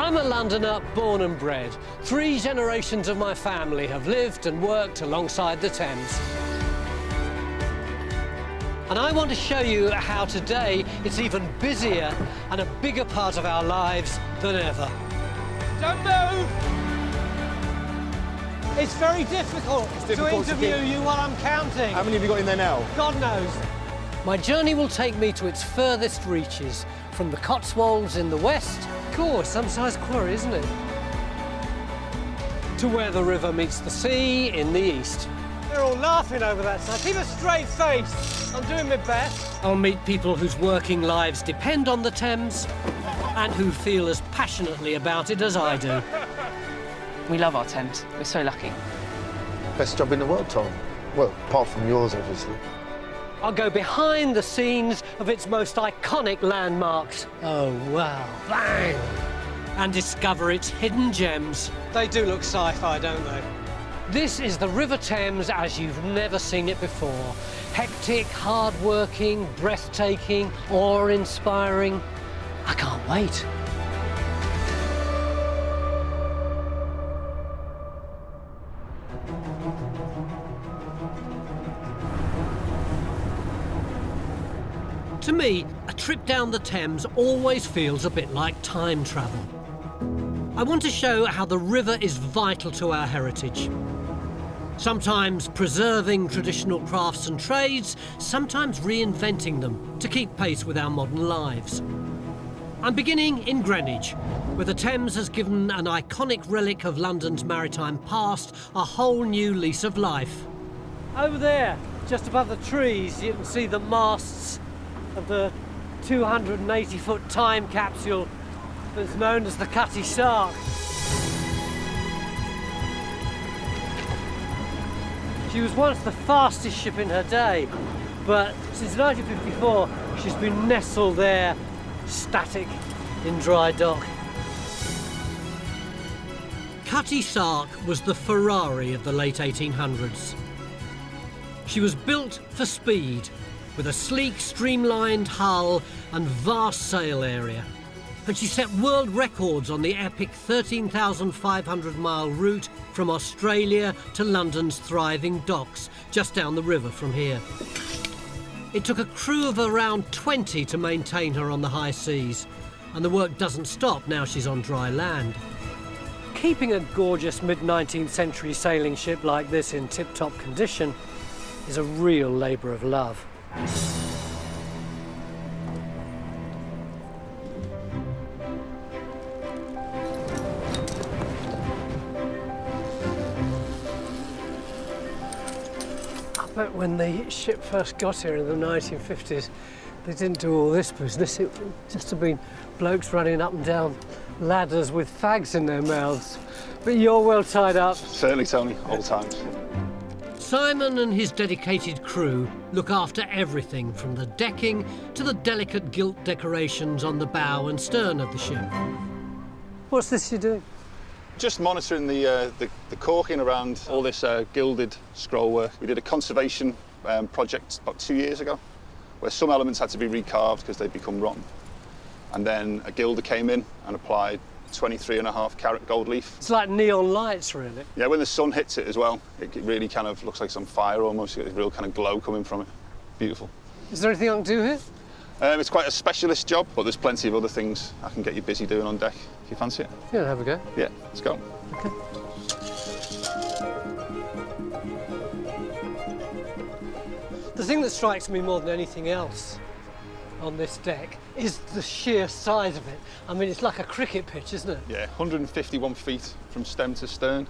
I'm a Londoner, born and bred. 3 generations of my family have lived and worked alongside the Thames. And I want to show you how today it's even busier and a bigger part of our lives than ever. Don't move! It's very difficult to interview you while I'm counting. How many have you got in there now? God knows. My journey will take me to its furthest reaches, from the Cotswolds in the west, cool, some-sized quarry, isn't it? To where the river meets the sea in the east. They're all laughing over that side. Keep a straight face. I'm doing my best. I'll meet people whose working lives depend on the Thames and who feel as passionately about it as I do. We love our Thames. We're so lucky. Best job in the world, Tom. Well, apart from yours, obviously. I'll go behind the scenes of its most iconic landmarks. Oh, wow. Bang! And discover its hidden gems. They do look sci-fi, don't they? This is the River Thames as you've never seen it before. Hectic, hard-working, breathtaking, awe-inspiring. I can't wait. To me, a trip down the Thames always feels a bit like time travel. I want to show how the river is vital to our heritage. Sometimes preserving traditional crafts and trades, sometimes reinventing them to keep pace with our modern lives. I'm beginning in Greenwich, where the Thames has given an iconic relic of London's maritime past a whole new lease of life. Over there, just above the trees, you can see the masts of the 280-foot time capsule that's known as the Cutty Sark. She was once the fastest ship in her day, but since 1954 she's been nestled there, static, in dry dock. Cutty Sark was the Ferrari of the late 1800s. She was built for speed, with a sleek, streamlined hull and vast sail area. And she set world records on the epic 13,500-mile route from Australia to London's thriving docks, just down the river from here. It took a crew of around 20 to maintain her on the high seas, and the work doesn't stop now she's on dry land. Keeping a gorgeous mid-19th century sailing ship like this in tip-top condition is a real labour of love. I bet when the ship first got here in the 1950s, they didn't do all this business. It just have been blokes running up and down ladders with fags in their mouths. But you're well tied up. Certainly, Tony, all times. Simon and his dedicated crew look after everything from the decking to the delicate gilt decorations on the bow and stern of the ship. What's this you're doing? Just monitoring the caulking around all this gilded scroll work. We did a conservation project about 2 years ago, where some elements had to be recarved because they'd become rotten. And then a gilder came in and applied 23.5 carat gold leaf. It's like neon lights, really. Yeah, when the sun hits it as well, it really kind of looks like it's on fire almost. You get a real kind of glow coming from it. Beautiful. Is there anything I can do here? It's quite a specialist job, but there's plenty of other things I can get you busy doing on deck, if you fancy it. Yeah, have a go. Yeah, let's go. Okay. The thing that strikes me more than anything else on this deck is the sheer size of it. I mean, it's like a cricket pitch, isn't it? Yeah, 151 feet from stem to stern,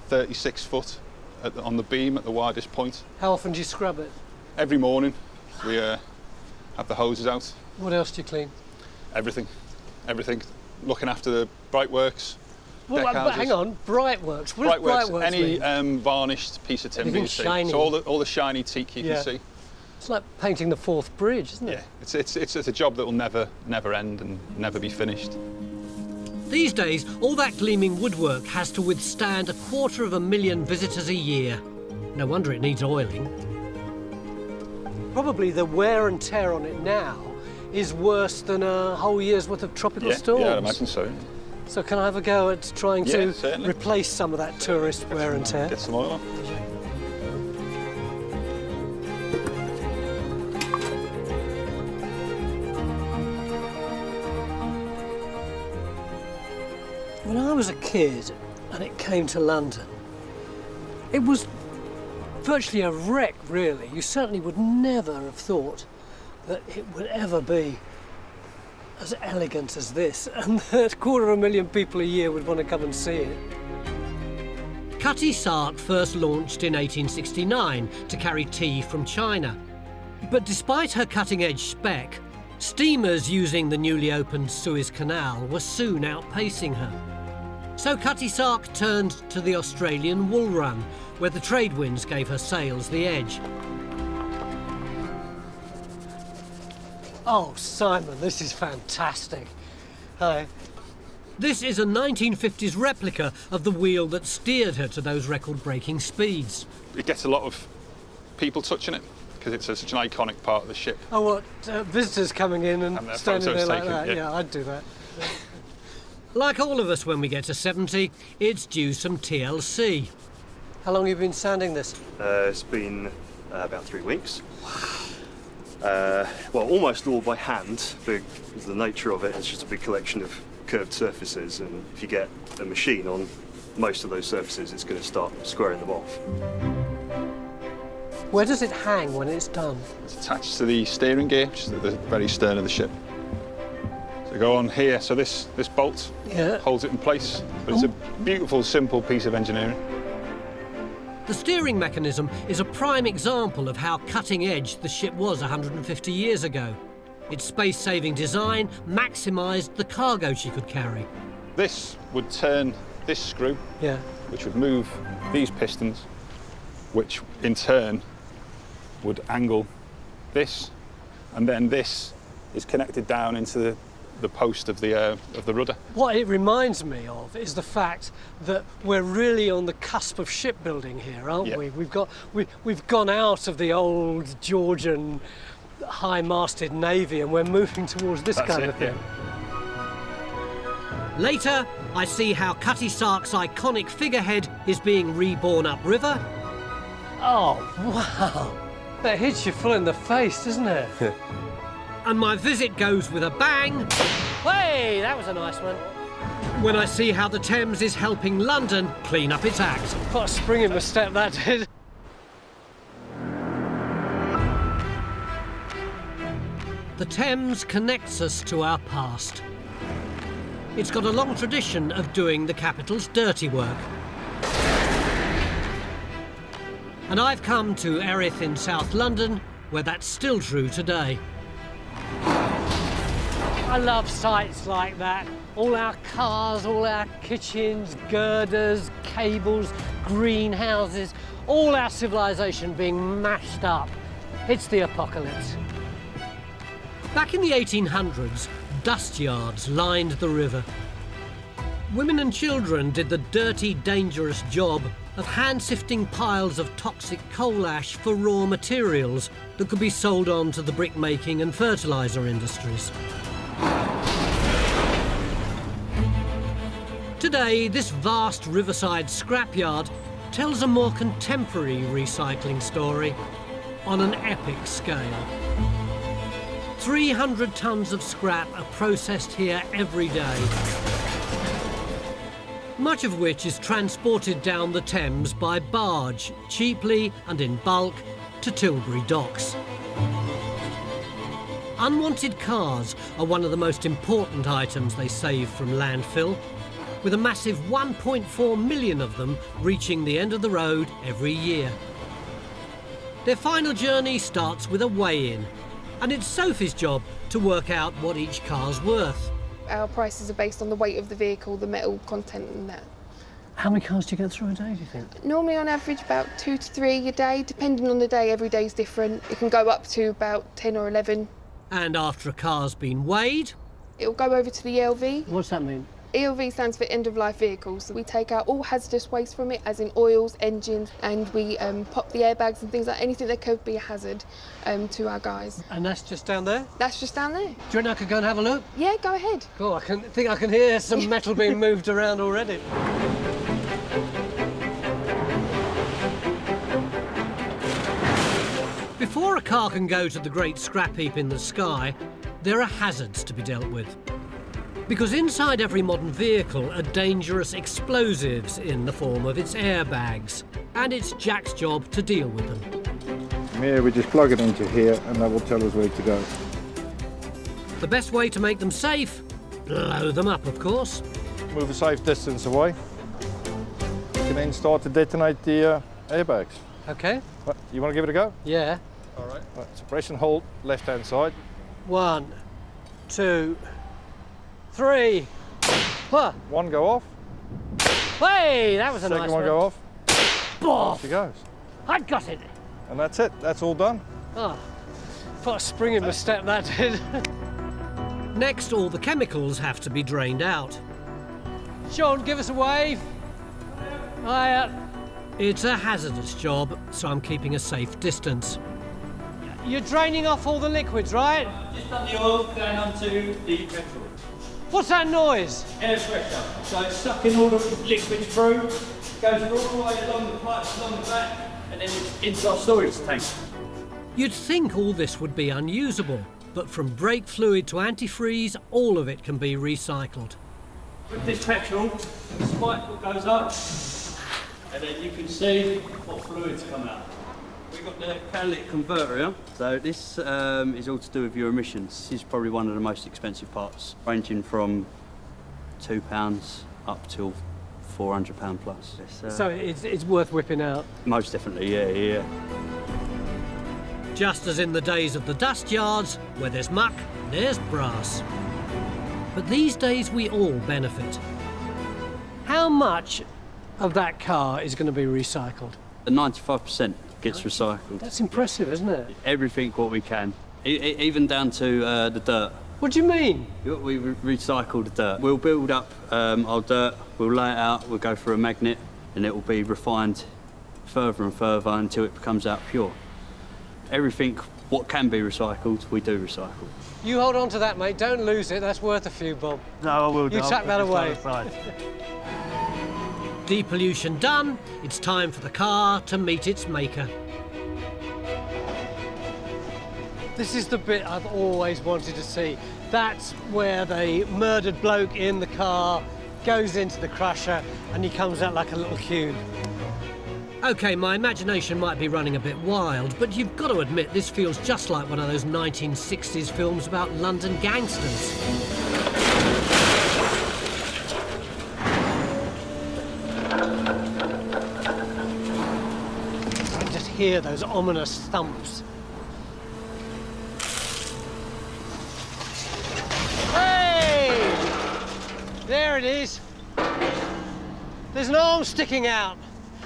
36 foot on the beam at the widest point. How often do you scrub it? Every morning we have the hoses out. What else do you clean? Everything, everything. Looking after the brightworks, Well, deck but houses. hang on, Brightworks. What does Brightworks any mean? varnished piece of timber Anything you see. shiny. So all the shiny teak you Yeah. can see. It's like painting the Forth Bridge, isn't it? Yeah, it's a job that will never end and never be finished. These days, all that gleaming woodwork has to withstand 250,000 visitors a year. No wonder it needs oiling. Probably the wear and tear on it now is worse than a whole year's worth of tropical storms. Yeah, I imagine so. So can I have a go at trying Yeah, to certainly. replace some of that tourist wear and tear? Get some oil on. When I was a kid and it came to London, it was virtually a wreck, really. You certainly would never have thought that it would ever be as elegant as this, and that 250,000 people a year would want to come and see it. Cutty Sark first launched in 1869 to carry tea from China. But despite her cutting-edge spec, steamers using the newly opened Suez Canal were soon outpacing her. So Cutty Sark turned to the Australian wool run, where the trade winds gave her sails the edge. Oh, Simon, this is fantastic. Hi. This is a 1950s replica of the wheel that steered her to those record-breaking speeds. It gets a lot of people touching it because it's such an iconic part of the ship. Oh, what, visitors coming in and their standing there photos like taken, that? yeah. Yeah, I'd do that. Like all of us when we get to 70, it's due some TLC. How long have you been sanding this? It's been about 3 weeks. Well, almost all by hand, because the nature of it is just a big collection of curved surfaces, and if you get a machine on most of those surfaces, it's going to start squaring them off. Where does it hang when it's done? It's attached to the steering gear, which is at the very stern of the ship. So go on here, so this bolt Yeah. holds it in place, but it's a beautiful, simple piece of engineering. The steering mechanism is a prime example of how cutting-edge the ship was 150 years ago. Its space-saving design maximised the cargo she could carry. This would turn this screw, Yeah. which would move these pistons, which in turn would angle this, and then this is connected down into the post of the rudder. What it reminds me of is the fact that we're really on the cusp of shipbuilding here, aren't Yeah. we? We've gone out of the old Georgian high-masted navy and we're moving towards this That's kind it, of thing. Later, I see how Cutty Sark's iconic figurehead is being reborn upriver, Oh, wow. That hits you full in the face, doesn't it? and my visit goes with a bang Hey, that was a nice one. when I see how the Thames is helping London clean up its act. What a spring in my step that did. The Thames connects us to our past. It's got a long tradition of doing the capital's dirty work. And I've come to Erith in South London, where that's still true today. I love sites like that. All our cars, all our kitchens, girders, cables, greenhouses, all our civilization being mashed up. It's the apocalypse. Back in the 1800s, dust yards lined the river. Women and children did the dirty, dangerous job of hand-sifting piles of toxic coal ash for raw materials that could be sold on to the brick-making and fertiliser industries. Today, this vast riverside scrapyard tells a more contemporary recycling story on an epic scale. 300 tonnes of scrap are processed here every day, much of which is transported down the Thames by barge, cheaply and in bulk, to Tilbury docks. Unwanted cars are one of the most important items they save from landfill, with a massive 1.4 million of them reaching the end of the road every year. Their final journey starts with a weigh-in, and it's Sophie's job to work out what each car's worth. Our prices are based on the weight of the vehicle, the metal content and that. How many cars do you get through a day, do you think? Normally on average about 2 to 3 a day, depending on the day, every day's different. It can go up to about 10 or 11. And after a car's been weighed, It'll go over to the ELV. What's that mean? ELV stands for end of life vehicles. So we take out all hazardous waste from it, as in oils, engines, and we pop the airbags and things like anything that could be a hazard to our guys. And that's just down there? That's just down there. Do you reckon I could go and have a look? Yeah, go ahead. Cool, I think I can hear some metal being moved around already. Before a car can go to the great scrap heap in the sky, there are hazards to be dealt with. Because inside every modern vehicle are dangerous explosives in the form of its airbags, and it's Jack's job to deal with them. From here we just plug it into here and that will tell us where to go. The best way to make them safe? Blow them up, of course. Move a safe distance away. You can then start to detonate the airbags. OK. You want to give it a go? Yeah. All right. So press and hold left-hand side. 1, 2, 3. What? One go off. Hey, that was a nice one. Second one go off. Boff! She goes. I got it. And that's it. That's all done. Oh, put a spring in my step, that did. Next, all the chemicals have to be drained out. Sean, give us a wave. Hiya. It's a hazardous job, so I'm keeping a safe distance. You're draining off all the liquids, right? Just done the oil, going on to the petrol. What's that noise? Air pressure. So it's sucking all the liquids through, goes all the way along the pipes along the back, and then it's into our storage tank. You'd think all this would be unusable, but from brake fluid to antifreeze, all of it can be recycled. With this petrol, the spike goes up, and then you can see what fluids come out. We've got the catalytic converter here. So this is all to do with your emissions. This is probably one of the most expensive parts, ranging from £2 up till £400 plus. So it's worth whipping out. Most definitely, yeah. Just as in the days of the dust yards, where there's muck, there's brass. But these days we all benefit. How much of that car is going to be recycled? The 95% gets recycled. That's impressive, isn't it? Everything what we can, even down to the dirt. What do you mean? We recycle the dirt. We'll build up our dirt, we'll lay it out, we'll go through a magnet, and it will be refined further and further until it becomes out pure. Everything what can be recycled, we do recycle. You hold on to that, mate. Don't lose it. That's worth a few, Bob. No, I will do. You tuck that away. Depollution done, it's time for the car to meet its maker. This is the bit I've always wanted to see. That's where the murdered bloke in the car goes into the crusher and he comes out like a little cube. OK, my imagination might be running a bit wild, but you've got to admit this feels just like one of those 1960s films about London gangsters. I can just hear those ominous thumps. Hey! There it is. There's an arm sticking out.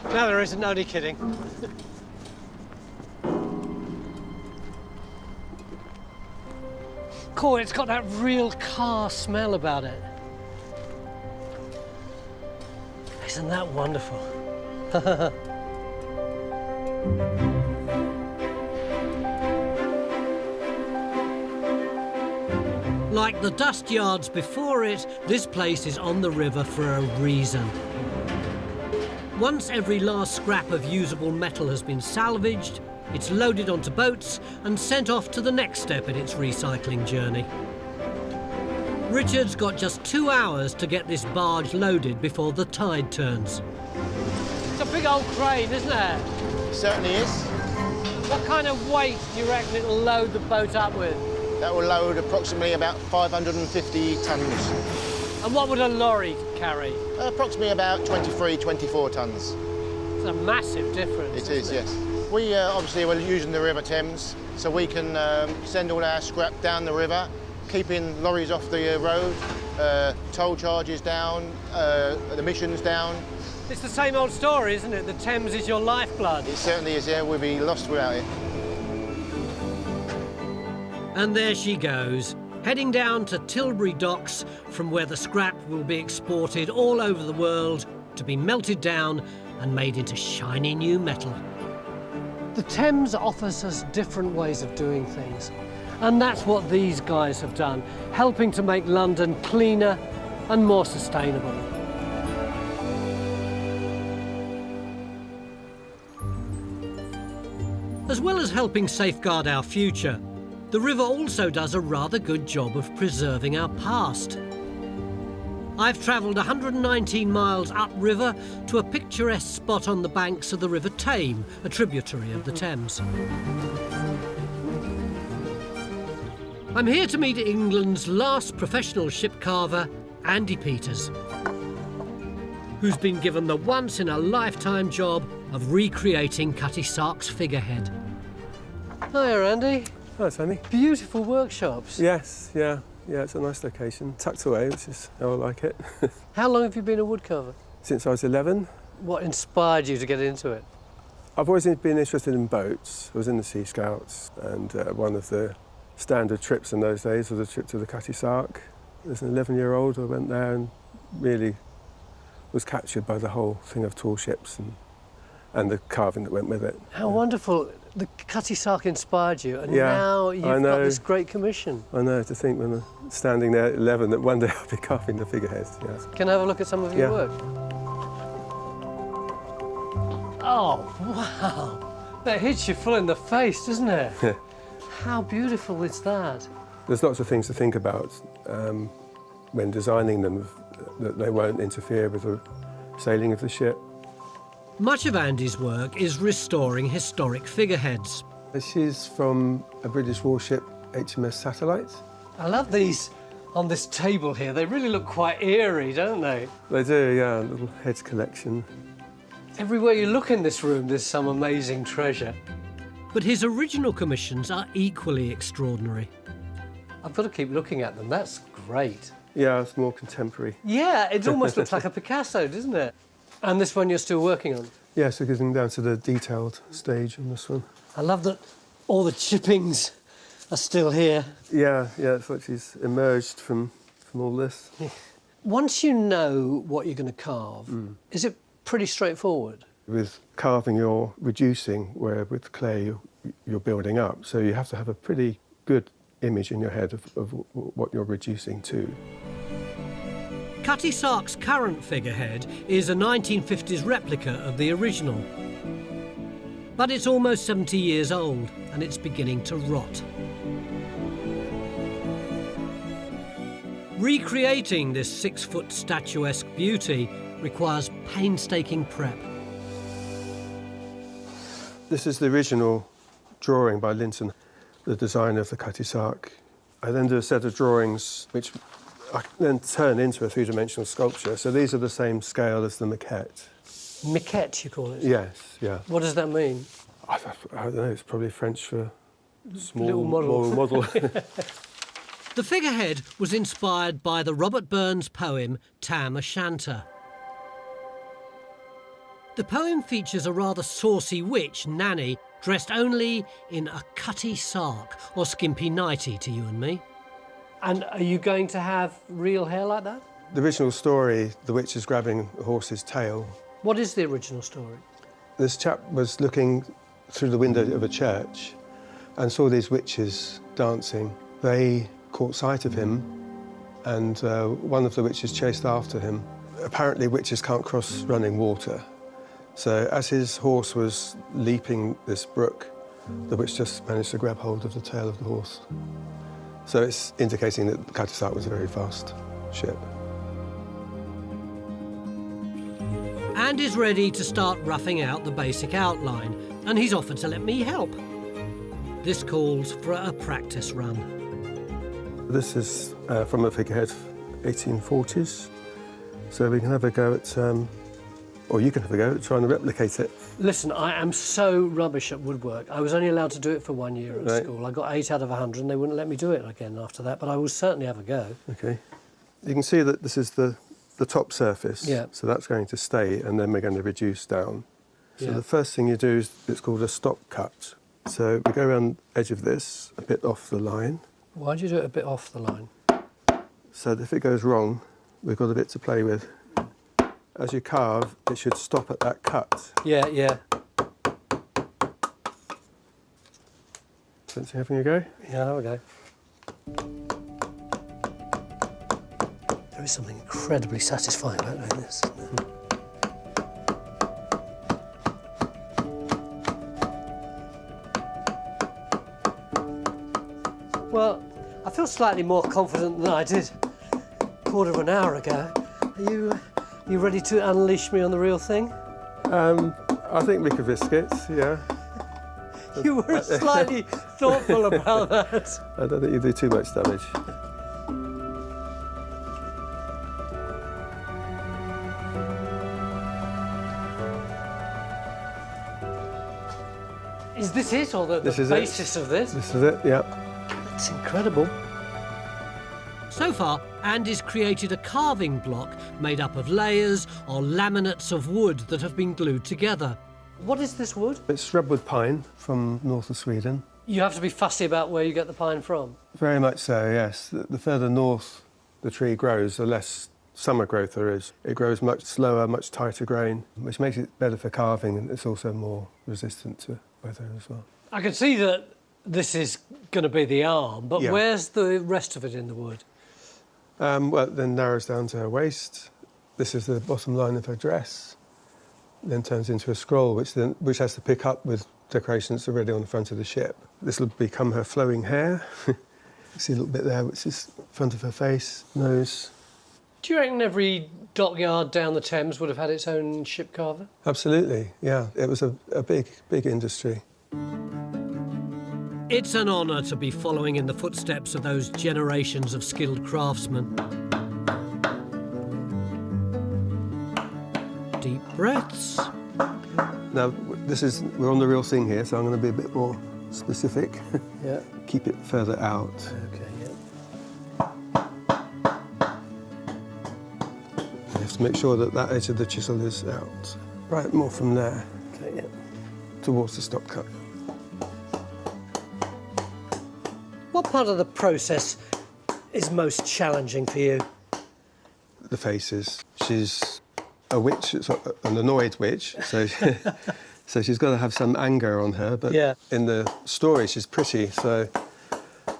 No, there isn't. Only kidding. Cool, it's got that real car smell about it. Isn't that wonderful? Like the dust yards before it, this place is on the river for a reason. Once every last scrap of usable metal has been salvaged, it's loaded onto boats and sent off to the next step in its recycling journey. Richard's got just 2 hours to get this barge loaded before the tide turns. It's a big old crane, isn't it? It certainly is. What kind of weight do you reckon it'll load the boat up with? That will load approximately about 550 tonnes. And what would a lorry carry? Approximately about 23, 24 tonnes. It's a massive difference. It is, yes. We obviously were using the River Thames, so we can send all our scrap down the river, keeping lorries off the road, toll charges down, emissions down. It's the same old story, isn't it? The Thames is your lifeblood. It certainly is, yeah. We'd be lost without it. And there she goes, heading down to Tilbury docks, from where the scrap will be exported all over the world to be melted down and made into shiny new metal. The Thames offers us different ways of doing things, and that's what these guys have done, helping to make London cleaner and more sustainable. As well as helping safeguard our future, the river also does a rather good job of preserving our past. I've travelled 119 miles upriver to a picturesque spot on the banks of the River Thames, a tributary of the Thames. I'm here to meet England's last professional ship carver, Andy Peters, who's been given the once-in-a-lifetime job of recreating Cutty Sark's figurehead. Hiya, Andy. Hi, Sammy. Beautiful workshops. Yes, yeah, it's a nice location, tucked away, which is how I like it. How long have you been a woodcarver? Since I was 11. What inspired you to get into it? I've always been interested in boats. I was in the Sea Scouts, and one of the standard trips in those days was a trip to the Cutty Sark. As an 11-year-old, I went there and really was captured by the whole thing of tall ships and the carving that went with it. How wonderful. The Cutty Sark inspired you, and Yeah, now you've got this great commission. I know, to think when I'm standing there at 11 that one day I'll be carving the figureheads. Yeah. Can I have a look at some of your work? Oh, wow. That hits you full in the face, doesn't it? How beautiful is that? There's lots of things to think about when designing them, that they won't interfere with the sailing of the ship. Much of Andy's work is restoring historic figureheads. She's from a British warship, HMS Satellite. I love these on this table here. They really look quite eerie, don't they? They do, yeah, a little heads collection. Everywhere you look in this room, there's some amazing treasure. But his original commissions are equally extraordinary. I've got to keep looking at them. That's great. Yeah, it's more contemporary. Yeah, it almost looks like a Picasso, doesn't it? And this one you're still working on? Yeah, so getting down to the detailed stage on this one. I love that all the chippings are still here. Yeah, it's like she's emerged from all this. Once you know what you're going to carve, is it pretty straightforward? With carving, you're reducing, where with clay, you're building up. So you have to have a pretty good image in your head of what you're reducing to. Cutty Sark's current figurehead is a 1950s replica of the original. But it's almost 70 years old and it's beginning to rot. Recreating this 6-foot statuesque beauty requires painstaking prep. This is the original drawing by Linton, the designer of the Cutty Sark. I then do a set of drawings which I then turn into a three-dimensional sculpture. So these are the same scale as the maquette. Maquette, you call it? Yes, yeah. What does that mean? I don't know, it's probably French for small Little model. model. The figurehead was inspired by the Robert Burns poem Tam O'Shanter. The poem features a rather saucy witch, Nanny, dressed only in a Cutty Sark, or skimpy nightie to you and me. And are you going to have real hair like that? The original story, the witch is grabbing a horse's tail. What is the original story? This chap was looking through the window of a church and saw these witches dancing. They caught sight of him, and one of the witches chased after him. Apparently witches can't cross running water. So as his horse was leaping this brook, the witch just managed to grab hold of the tail of the horse. So it's indicating that Cutty Sark was a very fast ship. And is ready to start roughing out the basic outline, and he's offered to let me help. This calls for a practice run. This is from a figurehead 1840s, so we can have a go at, or you can have a go at trying to replicate it. Listen, I am so rubbish at woodwork. I was only allowed to do it for 1 year at school. I got 8 out of 100 and they wouldn't let me do it again after that, but I will certainly have a go. Okay. You can see that this is the top surface, Yeah. so that's going to stay, and then we're going to reduce down. So Yeah. the first thing you do is, it's called a stop cut. So we go around the edge of this, a bit off the line, Why'd you do it a bit off the line? So that if it goes wrong, we've got a bit to play with. As you carve, it should stop at that cut. Yeah, yeah. Fancy having a go? Yeah, have a go. There is something incredibly satisfying about doing this, isn't there? Well, I feel slightly more confident than I did a quarter of an hour ago. Are you ready to unleash me on the real thing? I think we could risk it, yeah. You were slightly thoughtful about that. I don't think you do too much damage. Is this it, or the basis of this? This is it, yeah. It's incredible. So far, Andy's created a carving block made up of layers or laminates of wood that have been glued together. What is this wood? It's shrubwood pine from north of Sweden. You have to be fussy about where you get the pine from. Very much so, yes. The further north the tree grows, the less summer growth there is. It grows much slower, much tighter grain, which makes it better for carving, and it's also more resistant to weather as well. I can see that this is going to be the arm, but Yeah. where's the rest of it in the wood? Well, it then narrows down to her waist. This is the bottom line of her dress. Then turns into a scroll, which has to pick up with decorations already on the front of the ship. This will become her flowing hair. You see a little bit there, which is front of her face, nose. Do you reckon every dockyard down the Thames would have had its own ship carver? Absolutely, yeah. It was a big industry. It's an honour to be following in the footsteps of those generations of skilled craftsmen. Deep breaths. Now, we're on the real thing here, so I'm going to be a bit more specific. Yeah. Keep it further out. Okay, yeah. You have to make sure that that edge of the chisel is out. Right, more from there. Okay, yeah. Towards the stop cut. What part of the process is most challenging for you? The faces. She's a witch, an annoyed witch, so so she's got to have some anger on her, but Yeah. in the story she's pretty, so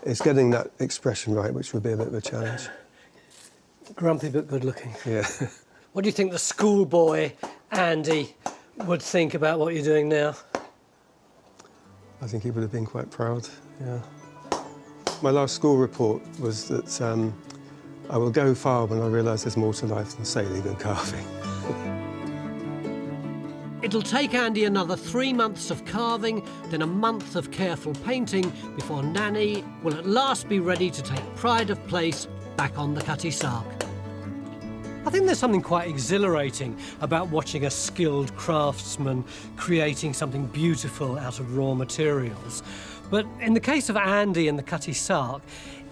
it's getting that expression right, which would be a bit of a challenge. Grumpy but good looking. Yeah. What do you think the schoolboy Andy would think about what you're doing now? I think he would have been quite proud, yeah. My last school report was that I will go far when I realise there's more to life than sailing and carving. It'll take Andy another 3 months of carving, then a month of careful painting before Nanny will at last be ready to take pride of place back on the Cutty Sark. I think there's something quite exhilarating about watching a skilled craftsman creating something beautiful out of raw materials. But in the case of Andy and the Cutty Sark,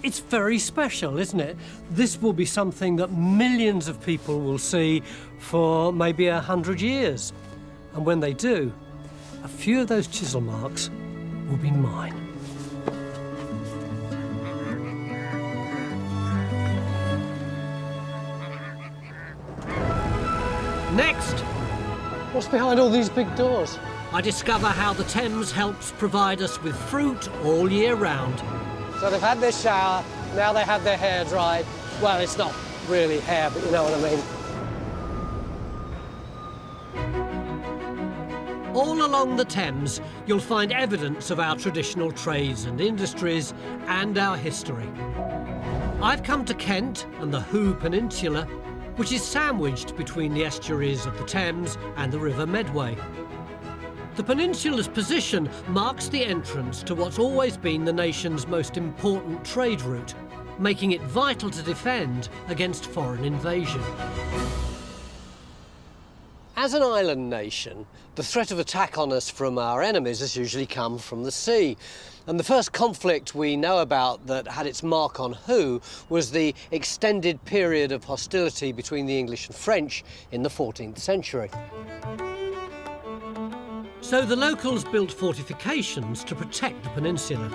it's very special, isn't it? This will be something that millions of people will see for maybe 100 years. And when they do, a few of those chisel marks will be mine. Next, What's behind all these big doors? I discover how the Thames helps provide us with fruit all year round. So they've had their shower, now they have their hair dried. Well, it's not really hair, but you know what I mean. All along the Thames, you'll find evidence of our traditional trades and industries and our history. I've come to Kent and the Hoo Peninsula, which is sandwiched between the estuaries of the Thames and the River Medway. The peninsula's position marks the entrance to what's always been the nation's most important trade route, making it vital to defend against foreign invasion. As an island nation, the threat of attack on us from our enemies has usually come from the sea. And the first conflict we know about that had its mark on Hoo was the extended period of hostility between the English and French in the 14th century. So the locals built fortifications to protect the peninsula.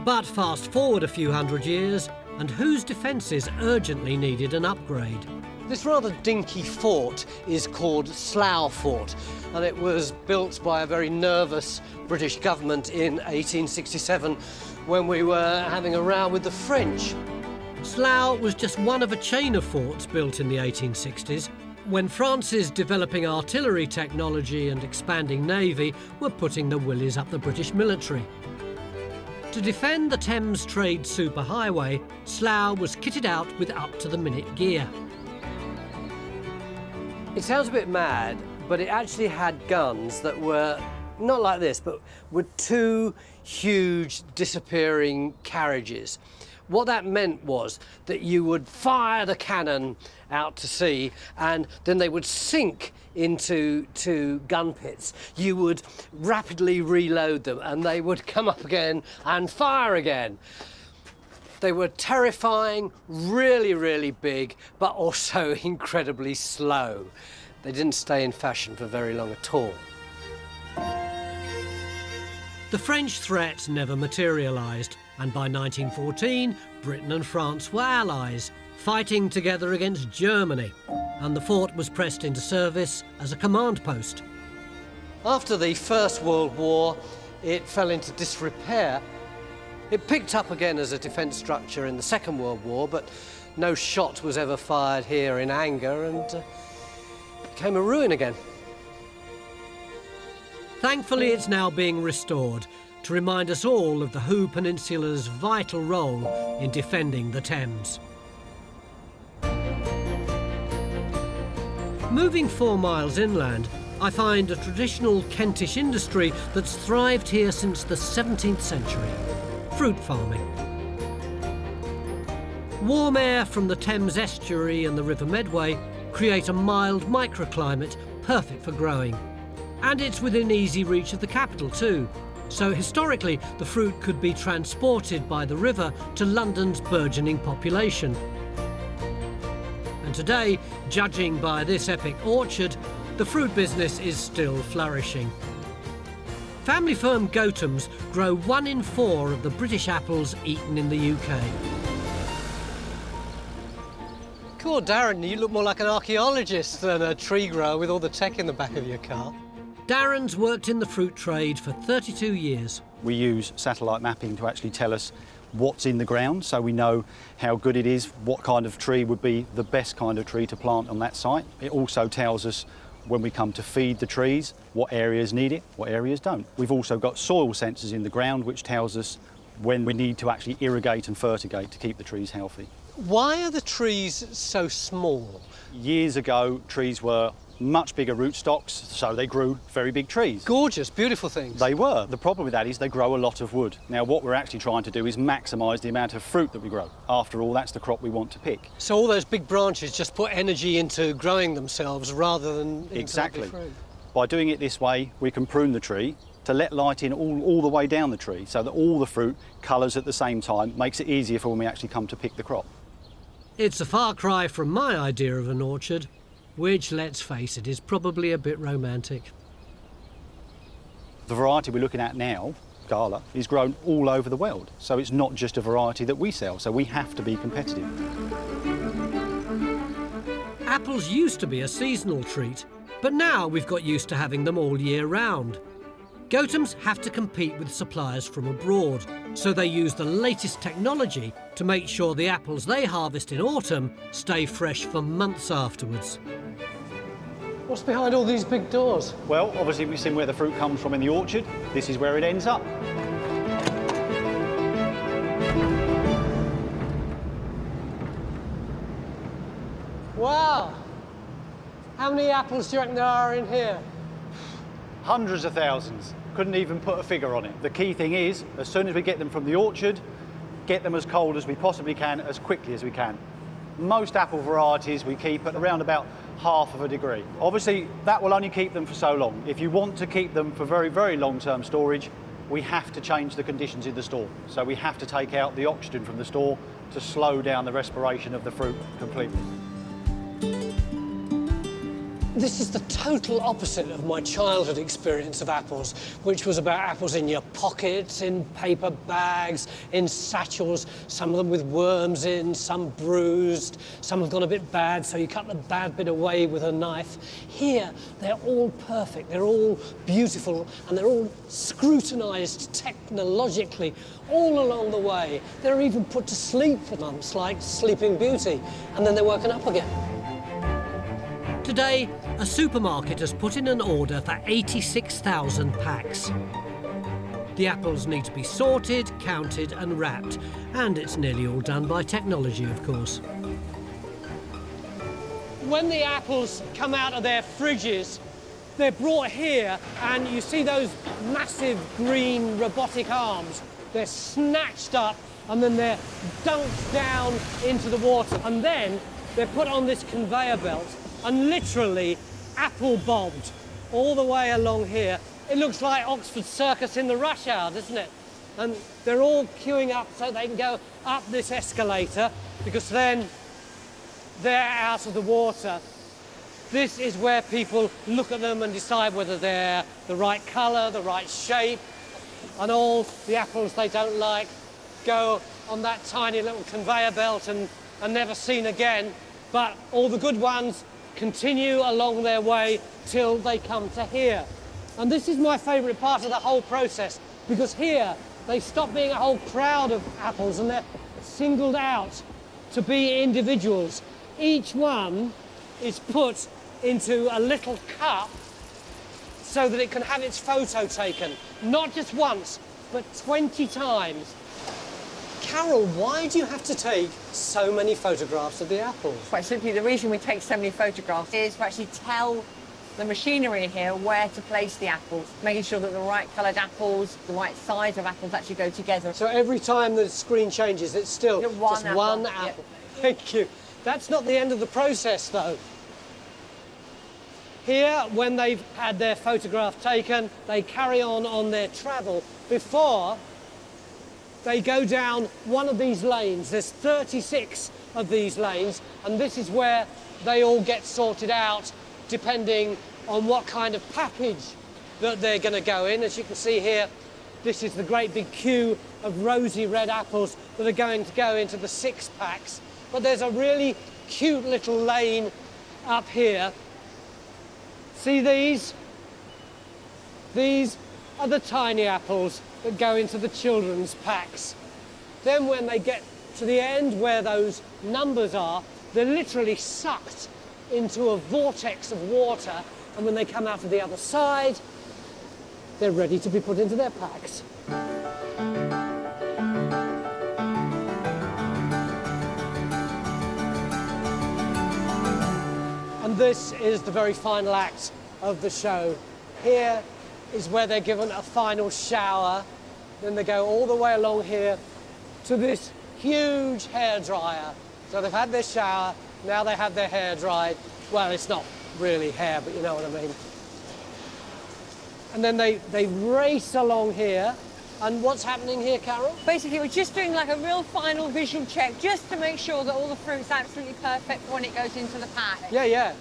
But fast forward a few hundred years, and whose defences urgently needed an upgrade? This rather dinky fort is called Slough Fort, and it was built by a very nervous British government in 1867 when we were having a row with the French. Slough was just one of a chain of forts built in the 1860s, when France's developing artillery technology and expanding navy were putting the willies up the British military. To defend the Thames trade superhighway, Slough was kitted out with up-to-the-minute gear. It sounds a bit mad, but it actually had guns that were not like this, but were two huge disappearing carriages. What that meant was that you would fire the cannon out to sea and then they would sink into gun pits. You would rapidly reload them and they would come up again and fire again. They were terrifying, really, really big, but also incredibly slow. They didn't stay in fashion for very long at all. The French threat never materialised, and by 1914, Britain and France were allies, fighting together against Germany, and the fort was pressed into service as a command post. After the First World War, it fell into disrepair. It picked up again as a defence structure in the Second World War, but no shot was ever fired here in anger and became a ruin again. Thankfully, it's now being restored to remind us all of the Hoo Peninsula's vital role in defending the Thames. Moving 4 miles inland, I find a traditional Kentish industry that's thrived here since the 17th century. Fruit farming. Warm air from the Thames Estuary and the River Medway create a mild microclimate perfect for growing. And it's within easy reach of the capital too. So historically, the fruit could be transported by the river to London's burgeoning population. And today, judging by this epic orchard, the fruit business is still flourishing. Family firm Gotham's grow 1 in 4 of the British apples eaten in the UK. Cool, Darren, you look more like an archaeologist than a tree grower with all the tech in the back of your car. Darren's worked in the fruit trade for 32 years. We use satellite mapping to actually tell us what's in the ground, so we know how good it is, what kind of tree would be the best kind of tree to plant on that site. It also tells us when we come to feed the trees, what areas need it, what areas don't. We've also got soil sensors in the ground which tells us when we need to actually irrigate and fertigate to keep the trees healthy. Why are the trees so small? Years ago, trees were much bigger rootstocks, so they grew very big trees. Gorgeous, beautiful things. They were. The problem with that is they grow a lot of wood. Now, what we're actually trying to do is maximise the amount of fruit that we grow. After all, that's the crop we want to pick. So all those big branches just put energy into growing themselves rather than into Exactly. the fruit. By doing it this way, we can prune the tree to let light in all the way down the tree, so that all the fruit colours at the same time, makes it easier for when we actually come to pick the crop. It's a far cry from my idea of an orchard, which, let's face it, is probably a bit romantic. The variety we're looking at now, Gala, is grown all over the world, so it's not just a variety that we sell, so we have to be competitive. Apples used to be a seasonal treat, but now we've got used to having them all year round. Gotham's have to compete with suppliers from abroad, so they use the latest technology to make sure the apples they harvest in autumn stay fresh for months afterwards. What's behind all these big doors? Well, obviously we've seen where the fruit comes from in the orchard. This is where it ends up. Wow! How many apples do you reckon there are in here? Hundreds of thousands. Couldn't even put a figure on it. The key thing is, as soon as we get them from the orchard, get them as cold as we possibly can, as quickly as we can. Most apple varieties we keep at around about 1/2 degree. Obviously, that will only keep them for so long. If you want to keep them for very, very long-term storage, we have to change the conditions in the store. So we have to take out the oxygen from the store to slow down the respiration of the fruit completely. This is the total opposite of my childhood experience of apples, which was about apples in your pockets, in paper bags, in satchels, some of them with worms in, some bruised, some have gone a bit bad, so you cut the bad bit away with a knife. Here, they're all perfect, they're all beautiful, and they're all scrutinised technologically all along the way. They're even put to sleep for months, like Sleeping Beauty, and then they're woken up again. Today, a supermarket has put in an order for 86,000 packs. The apples need to be sorted, counted and wrapped, and it's nearly all done by technology, of course. When the apples come out of their fridges, they're brought here, and you see those massive green robotic arms. They're snatched up, and then they're dunked down into the water, and then they're put on this conveyor belt and literally apple bombed all the way along here. It looks like Oxford Circus in the rush hour, doesn't it? And they're all queuing up so they can go up this escalator, because then they're out of the water. This is where people look at them and decide whether they're the right colour, the right shape, and all the apples they don't like go on that tiny little conveyor belt and are never seen again. But all the good ones continue along their way till they come to here. And this is my favourite part of the whole process, because here they stop being a whole crowd of apples and they're singled out to be individuals. Each one is put into a little cup so that it can have its photo taken, not just once, but 20 times. Carol, why do you have to take so many photographs of the apples? Quite simply, the reason we take so many photographs is to actually tell the machinery here where to place the apples, making sure that the right coloured apples, the right size of apples actually go together. So every time the screen changes, it's still just one apple. Yep. Thank you. That's not the end of the process, though. Here, when they've had their photograph taken, they carry on their travel before they go down one of these lanes. There's 36 of these lanes, and this is where they all get sorted out depending on what kind of package that they're going to go in. As you can see here, this is the great big queue of rosy red apples that are going to go into the 6-packs. But there's a really cute little lane up here. See these? These are the tiny apples that go into the children's packs. Then when they get to the end where those numbers are, they're literally sucked into a vortex of water, and when they come out to the other side, they're ready to be put into their packs. And this is the very final act of the show. Here is where they're given a final shower. Then they go all the way along here to this huge hairdryer. So they've had their shower, now they have their hair dried. Well, it's not really hair, but you know what I mean. And then they race along here. And what's happening here, Carol? Basically, we're just doing like a real final visual check, just to make sure that all the fruit's absolutely perfect for when it goes into the pack. Yeah, yeah.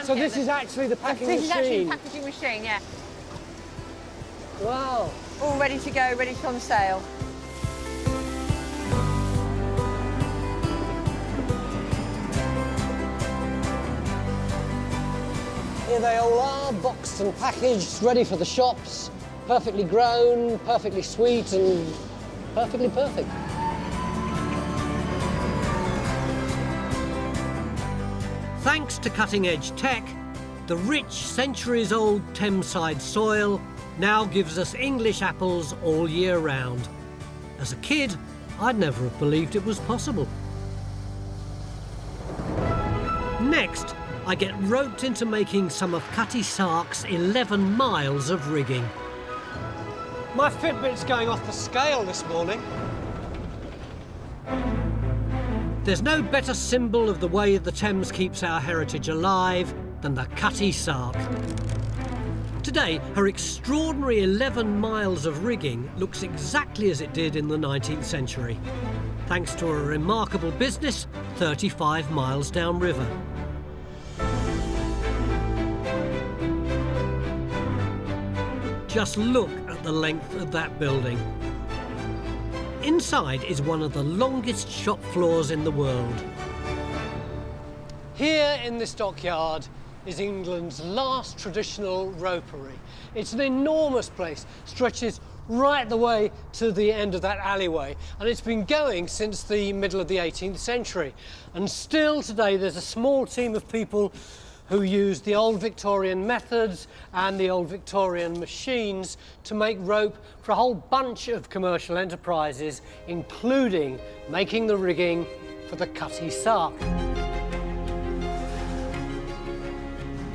So this is actually the packing machine? This is actually the packaging machine, yeah. Wow. All ready to go, ready to go on sale. Here they all are, boxed and packaged, ready for the shops. Perfectly grown, perfectly sweet and perfectly perfect. Thanks to cutting-edge tech, the rich centuries-old Thameside soil now gives us English apples all year round. As a kid, I'd never have believed it was possible. Next, I get roped into making some of Cutty Sark's 11 miles of rigging. My Fitbit's going off the scale this morning. There's no better symbol of the way the Thames keeps our heritage alive than the Cutty Sark. Today, her extraordinary 11 miles of rigging looks exactly as it did in the 19th century, thanks to a remarkable business 35 miles downriver. Just look at the length of that building. Inside is one of the longest shop floors in the world. Here in this dockyard is England's last traditional ropery. It's an enormous place, stretches right the way to the end of that alleyway, and it's been going since the middle of the 18th century. And still today there's a small team of people who use the old Victorian methods and the old Victorian machines to make rope for a whole bunch of commercial enterprises, including making the rigging for the Cutty Sark.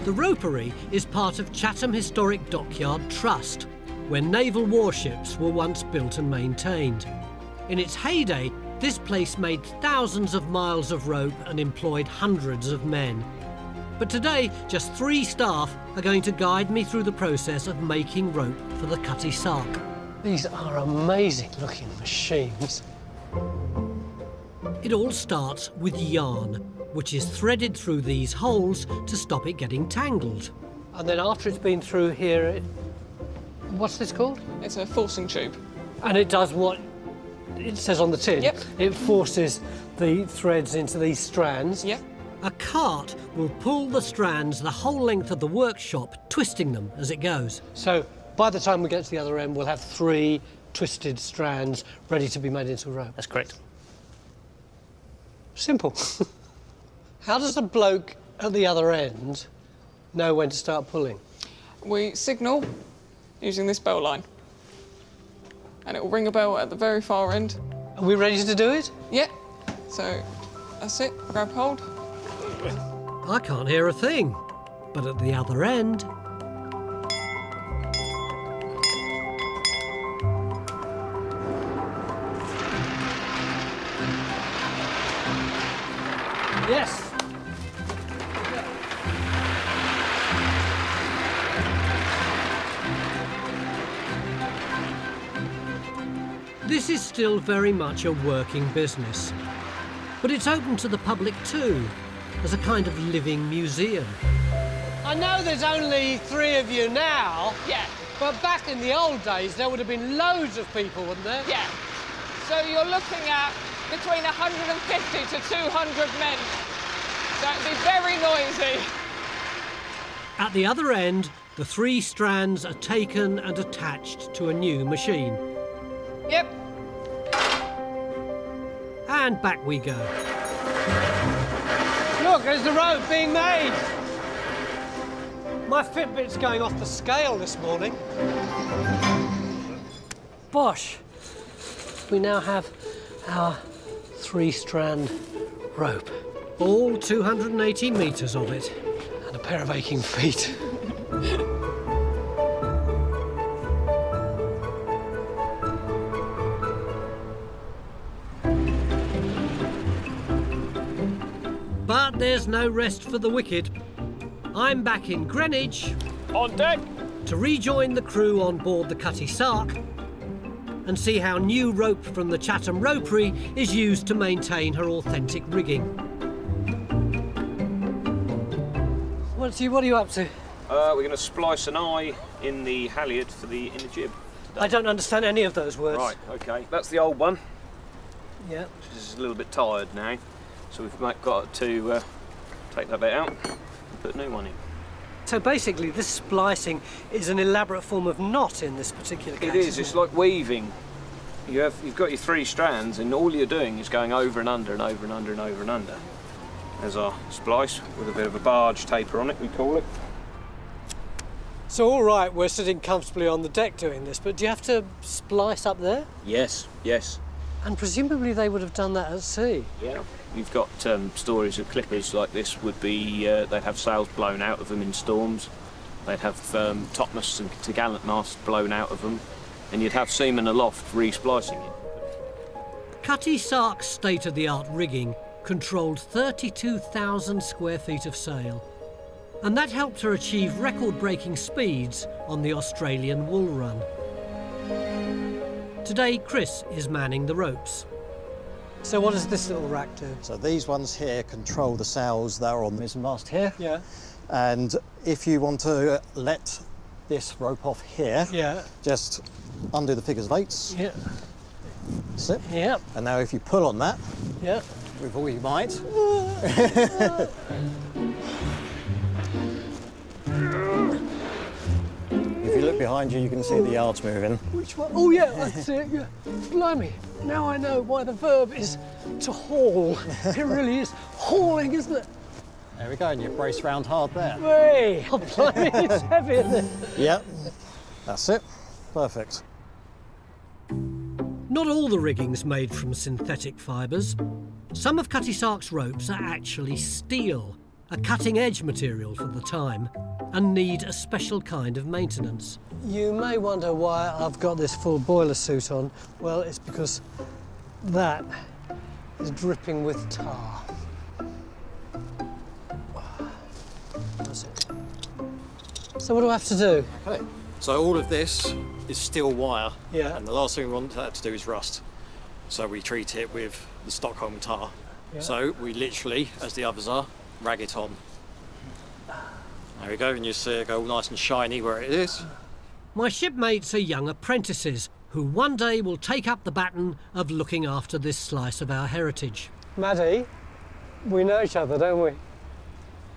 The ropery is part of Chatham Historic Dockyard Trust, where naval warships were once built and maintained. In its heyday, this place made thousands of miles of rope and employed hundreds of men. But today, just 3 staff are going to guide me through the process of making rope for the Cutty Sark. These are amazing looking machines. It all starts with yarn, which is threaded through these holes to stop it getting tangled. And then after it's been through here, what's this called? It's a forcing tube. And it does what it says on the tin? Yep. It forces the threads into these strands? Yep. A cart will pull the strands the whole length of the workshop, twisting them as it goes. So by the time we get to the other end, we'll have 3 twisted strands ready to be made into a rope? That's correct. Simple. How does the bloke at the other end know when to start pulling? We signal using this bell line. And it will ring a bell at the very far end. Are we ready to do it? Yeah. So that's it. Grab hold. I can't hear a thing, but at the other end... Yes. This is still very much a working business, but it's open to the public too, as a kind of living museum. I know there's only 3 of you now. Yeah. But back in the old days, there would have been loads of people, wouldn't there? Yeah. So you're looking at between 150 to 200 men. So it'd be very noisy. At the other end, the 3 strands are taken and attached to a new machine. Yep. And back we go. Look, there's the rope being made. My Fitbit's going off the scale this morning. Bosh. We now have our 3-strand rope. All 280 metres of it. And a pair of aching feet. But there's no rest for the wicked. I'm back in Greenwich. On deck. To rejoin the crew on board the Cutty Sark and see how new rope from the Chatham Ropery is used to maintain her authentic rigging. What are you up to? We're going to splice an eye in the halyard for the inner jib. I don't understand any of those words. Right, OK. That's the old one. Yeah. Which is a little bit tired now. So we've got to take that bit out and put a new one in. So basically, this splicing is an elaborate form of knot in this particular case. It is. It's like weaving. You've got your 3 strands, and all you're doing is going over and under and over and under and over and under. There's our splice with a bit of a barge taper on it, we call it. So all right, we're sitting comfortably on the deck doing this, but do you have to splice up there? Yes, yes. And presumably they would have done that at sea. Yeah. You've got stories of clippers like this would be, they'd have sails blown out of them in storms. They'd have topmasts and topgallant masts blown out of them, and you'd have seamen aloft re-splicing it. Cutty Sark's state-of-the-art rigging controlled 32,000 square feet of sail, and that helped her achieve record-breaking speeds on the Australian Wool Run. Today, Chris is manning the ropes. So what does this little rack do? So these ones here control the sails that are on the mizzenmast here. Yeah. And if you want to let this rope off here. Yeah. Just undo the figures of 8s. Yeah. That's it. Yeah. And now if you pull on that, Yeah. with all your might, if you look behind you, you can see the yards moving. Which one? Oh yeah, I see it. Yeah. Blimey. Now I know why the verb is to haul. It really is hauling, isn't it? There we go, and you brace round hard there. Hey, oh, blimey, it's heavy, isn't it? Yep, that's it. Perfect. Not all the rigging's made from synthetic fibres. Some of Cutty Sark's ropes are actually steel, a cutting-edge material for the time, and need a special kind of maintenance. You may wonder why I've got this full boiler suit on. Well, it's because that is dripping with tar. That's it. So what do I have to do? Okay. So all of this is steel wire. Yeah. And the last thing we want that to do is rust. So we treat it with the Stockholm tar. Yeah. So we literally, as the others are, rag it on. There we go, and you see it go all nice and shiny where it is. My shipmates are young apprentices who one day will take up the baton of looking after this slice of our heritage. Maddie, we know each other, don't we?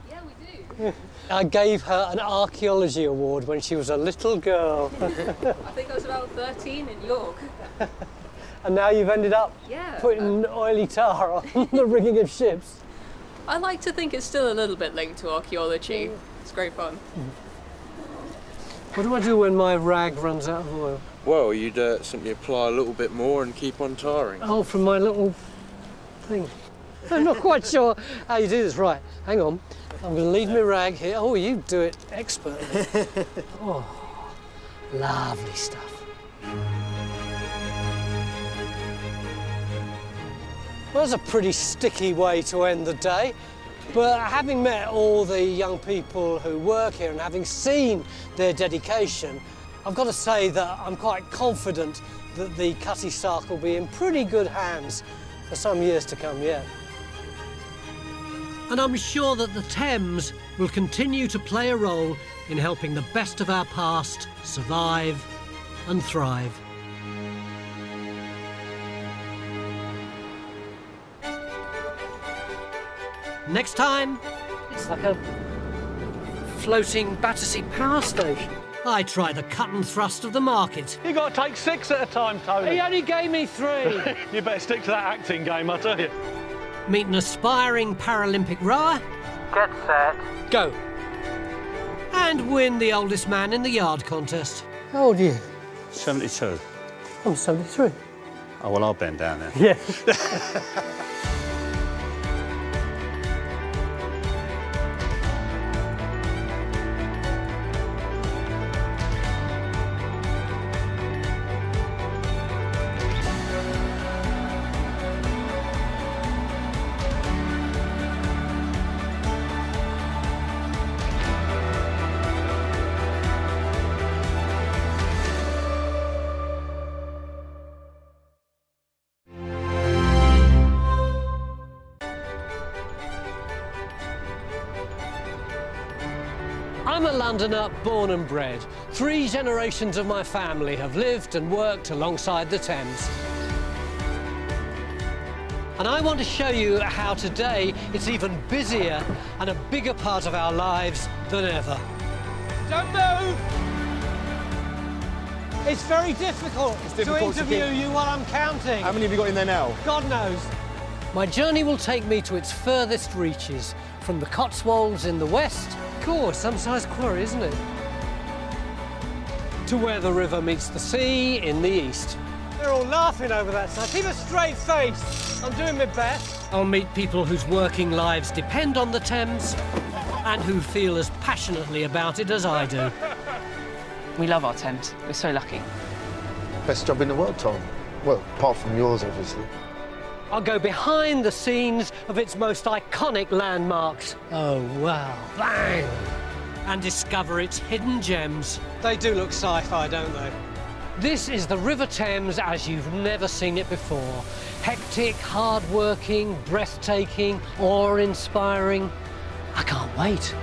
Yeah, we do. I gave her an archaeology award when she was a little girl. I think I was about 13 in York. And now you've ended up Yeah. putting oily tar on the rigging of ships. I like to think it's still a little bit linked to archaeology. It's great fun. What do I do when my rag runs out of oil? Well, you'd simply apply a little bit more and keep on tarring. Oh, from my little thing. I'm not quite sure how you do this. Right, hang on. I'm going to leave my rag here. Oh, you do it expertly. Oh, lovely stuff. Well, that's a pretty sticky way to end the day. But having met all the young people who work here and having seen their dedication, I've got to say that I'm quite confident that the Cutty Sark will be in pretty good hands for some years to come yet. And I'm sure that the Thames will continue to play a role in helping the best of our past survive and thrive. Next time, it's like a floating Battersea power station. I try the cut and thrust of the market. You got to take 6 at a time, Tony. He only gave me 3. You better stick to that acting game, I tell you. Meet an aspiring Paralympic rower. Get set. Go. And win the oldest man in the yard contest. How old are you? 72. I'm 73. Oh, well, I'll bend down there. Yeah. I'm a Londoner born and bred. 3 generations of my family have lived and worked alongside the Thames. And I want to show you how today it's even busier and a bigger part of our lives than ever. Don't move! It's very difficult, to interview you while I'm counting. How many have you got in there now? God knows. My journey will take me to its furthest reaches, from the Cotswolds in the west, cool, some size quarry, isn't it? To where the river meets the sea in the east. They're all laughing over that side. Keep a straight face. I'm doing my best. I'll meet people whose working lives depend on the Thames and who feel as passionately about it as I do. We love our Thames. We're so lucky. Best job in the world, Tom. Well, apart from yours, obviously. I'll go behind the scenes of its most iconic landmarks. Oh, wow. Bang! And discover its hidden gems. They do look sci-fi, don't they? This is the River Thames as you've never seen it before. Hectic, hard-working, breathtaking, awe-inspiring. I can't wait.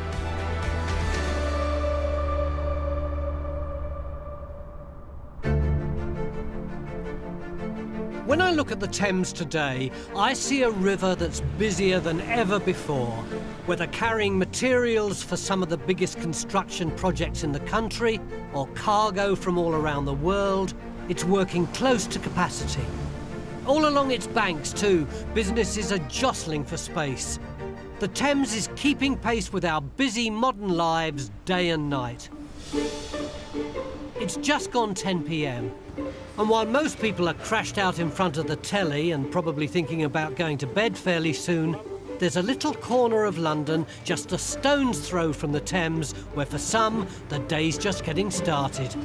look at the Thames today, I see a river that's busier than ever before. Whether carrying materials for some of the biggest construction projects in the country or cargo from all around the world, it's working close to capacity. All along its banks, too, businesses are jostling for space. The Thames is keeping pace with our busy modern lives day and night. It's just gone 10 p.m. And while most people are crashed out in front of the telly and probably thinking about going to bed fairly soon, there's a little corner of London just a stone's throw from the Thames where for some, the day's just getting started.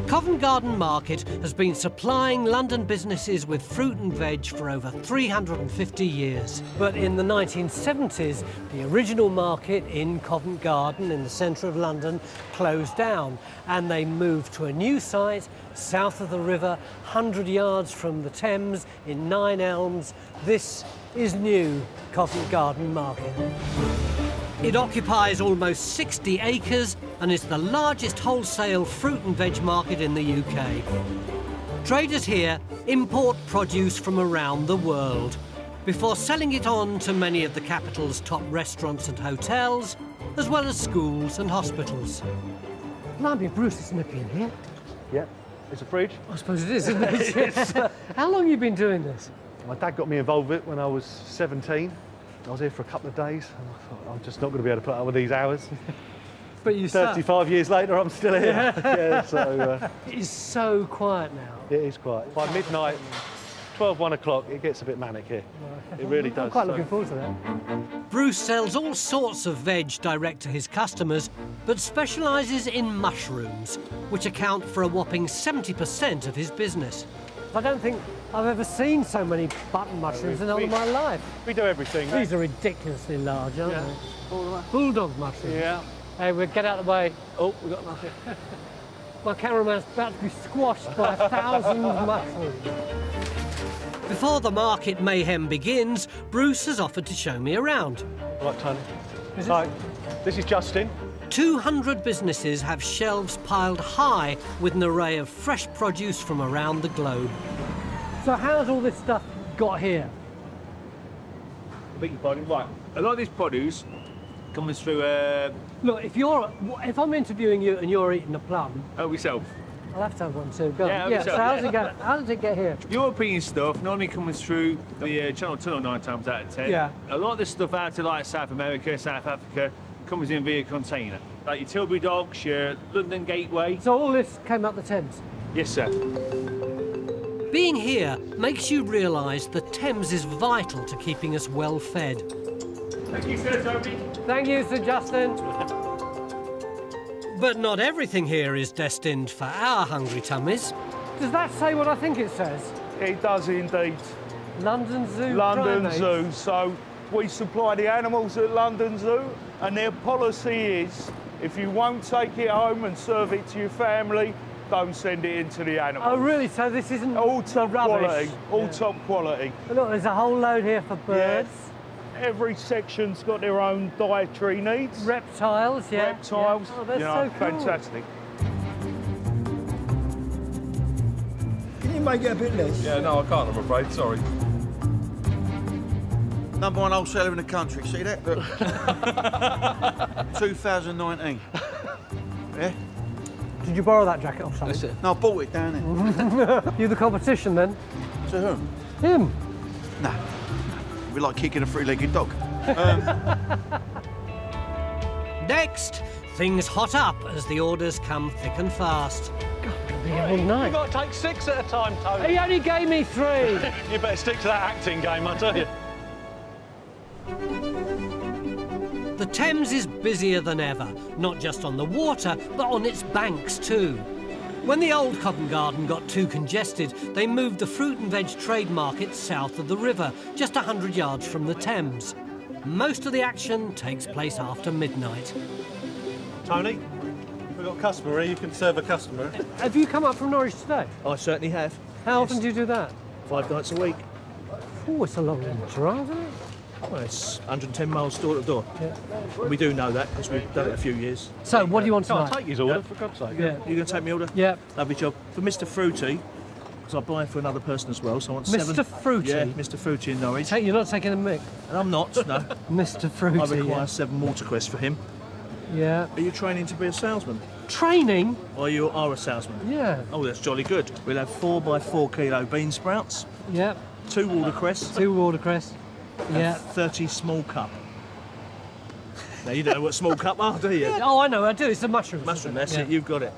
Covent Garden Market has been supplying London businesses with fruit and veg for over 350 years. But in the 1970s, the original market in Covent Garden in the centre of London closed down, and they moved to a new site south of the river, 100 yards from the Thames in Nine Elms. This is new Covent Garden Market. It occupies almost 60 acres and is the largest wholesale fruit and veg market in the UK. Traders here import produce from around the world before selling it on to many of the capital's top restaurants and hotels, as well as schools and hospitals. Blimey, Bruce, it's nippy in here. Yeah, it's a fridge. I suppose it is, isn't it? Yes. How long have you been doing this? My dad got me involved with it when I was 17. I was here for a couple of days, and I thought, I'm just not going to be able to put up with these hours. But you 35 years later, I'm still here. Yeah, so, it's so quiet now. It is quiet. By midnight, 12, 1 o'clock, it gets a bit manic here. It really does. I'm quite looking forward to that. Bruce sells all sorts of veg direct to his customers, but specialises in mushrooms, which account for a whopping 70% of his business. I don't think I've ever seen so many button mushrooms in all of my life. We do everything. These are ridiculously large, aren't Yeah. they? Bulldog mushrooms. Yeah. Hey, we'll get out of the way. Oh, we've got nothing. My cameraman's about to be squashed by 1,000 mushrooms. Before the market mayhem begins, Bruce has offered to show me around. Right, Tony. Hi, this is Justin. 200 businesses have shelves piled high with an array of fresh produce from around the globe. So how's all this stuff got here? I beg your pardon. Right, a lot of this produce comes through. Look, if I'm interviewing you and you're eating a plum, yourself. I'll have to have one too. Go on. Yeah, Yeah. So yourself. how does it get here? European stuff normally comes through the Channel Tunnel 9 times out of 10. Yeah. A lot of this stuff out to like South America, South Africa, comes in via container. Like your Tilbury Docks, your London Gateway. So all this came up the Thames? Yes, sir. Being here makes you realise the Thames is vital to keeping us well fed. Thank you, Sir Toby. Thank you, Sir Justin. But not everything here is destined for our hungry tummies. Does that say what I think it says? It does indeed. London Zoo London primates. Zoo. So we supply the animals at London Zoo, and their policy is if you won't take it home and serve it to your family, don't send it into the animals. Oh, really? So this isn't all top rubbish? quality. All top quality. Look, there's a whole load here for birds. Yeah. Every section's got their own dietary needs. Reptiles, yeah. Reptiles. Yeah. Oh, that's so cool. Fantastic. Can you make it a bit less? Yeah, no, I can't, I'm afraid, sorry. Number one wholesaler in the country, see that? 2019. Yeah? Did you borrow that jacket off somebody? That's it. No, I bought it down there. You the competition then? To whom? Him. Nah. We like kicking a three-legged dog. Next, things hot up as the orders come thick and fast. All night. You've got to take 6 at a time, Tony. He only gave me 3. You better stick to that acting game, I tell you. The Thames is busier than ever, not just on the water, but on its banks too. When the old Covent Garden got too congested, they moved the fruit and veg trade market south of the river, just 100 yards from the Thames. Most of the action takes place after midnight. Tony, we've got a customer here. You can serve a customer. Have you come up from Norwich today? I certainly have. How often do you do that? 5 nights a week. Oh, it's a long drive, isn't it? Well, it's 110 miles door to door. Yeah. We do know that because we've done it a few years. So, what do you want Can I tonight? take his order, for God's sake? Yeah. You going to take me order? Yeah. Lovely job. For Mr. Fruity, because I buy for another person as well, so I want 7. Mr. Fruity? Yeah, Mr. Fruity in Norwich. You're not taking a mick? And I'm not, no. Mr. Fruity, I require yeah. 7 watercress for him. Yeah. Are you training to be a salesman? Training? Or you are a salesman? Yeah. Oh, that's jolly good. We'll have 4 by 4 kilo bean sprouts. Yeah. 2 watercress. 2 watercress. Yeah. 30 small cup. Now, you don't know what small cup are, do you? Yeah. Oh, I know, I do. It's the mushrooms. Mushroom, that's yeah. it. You've got it.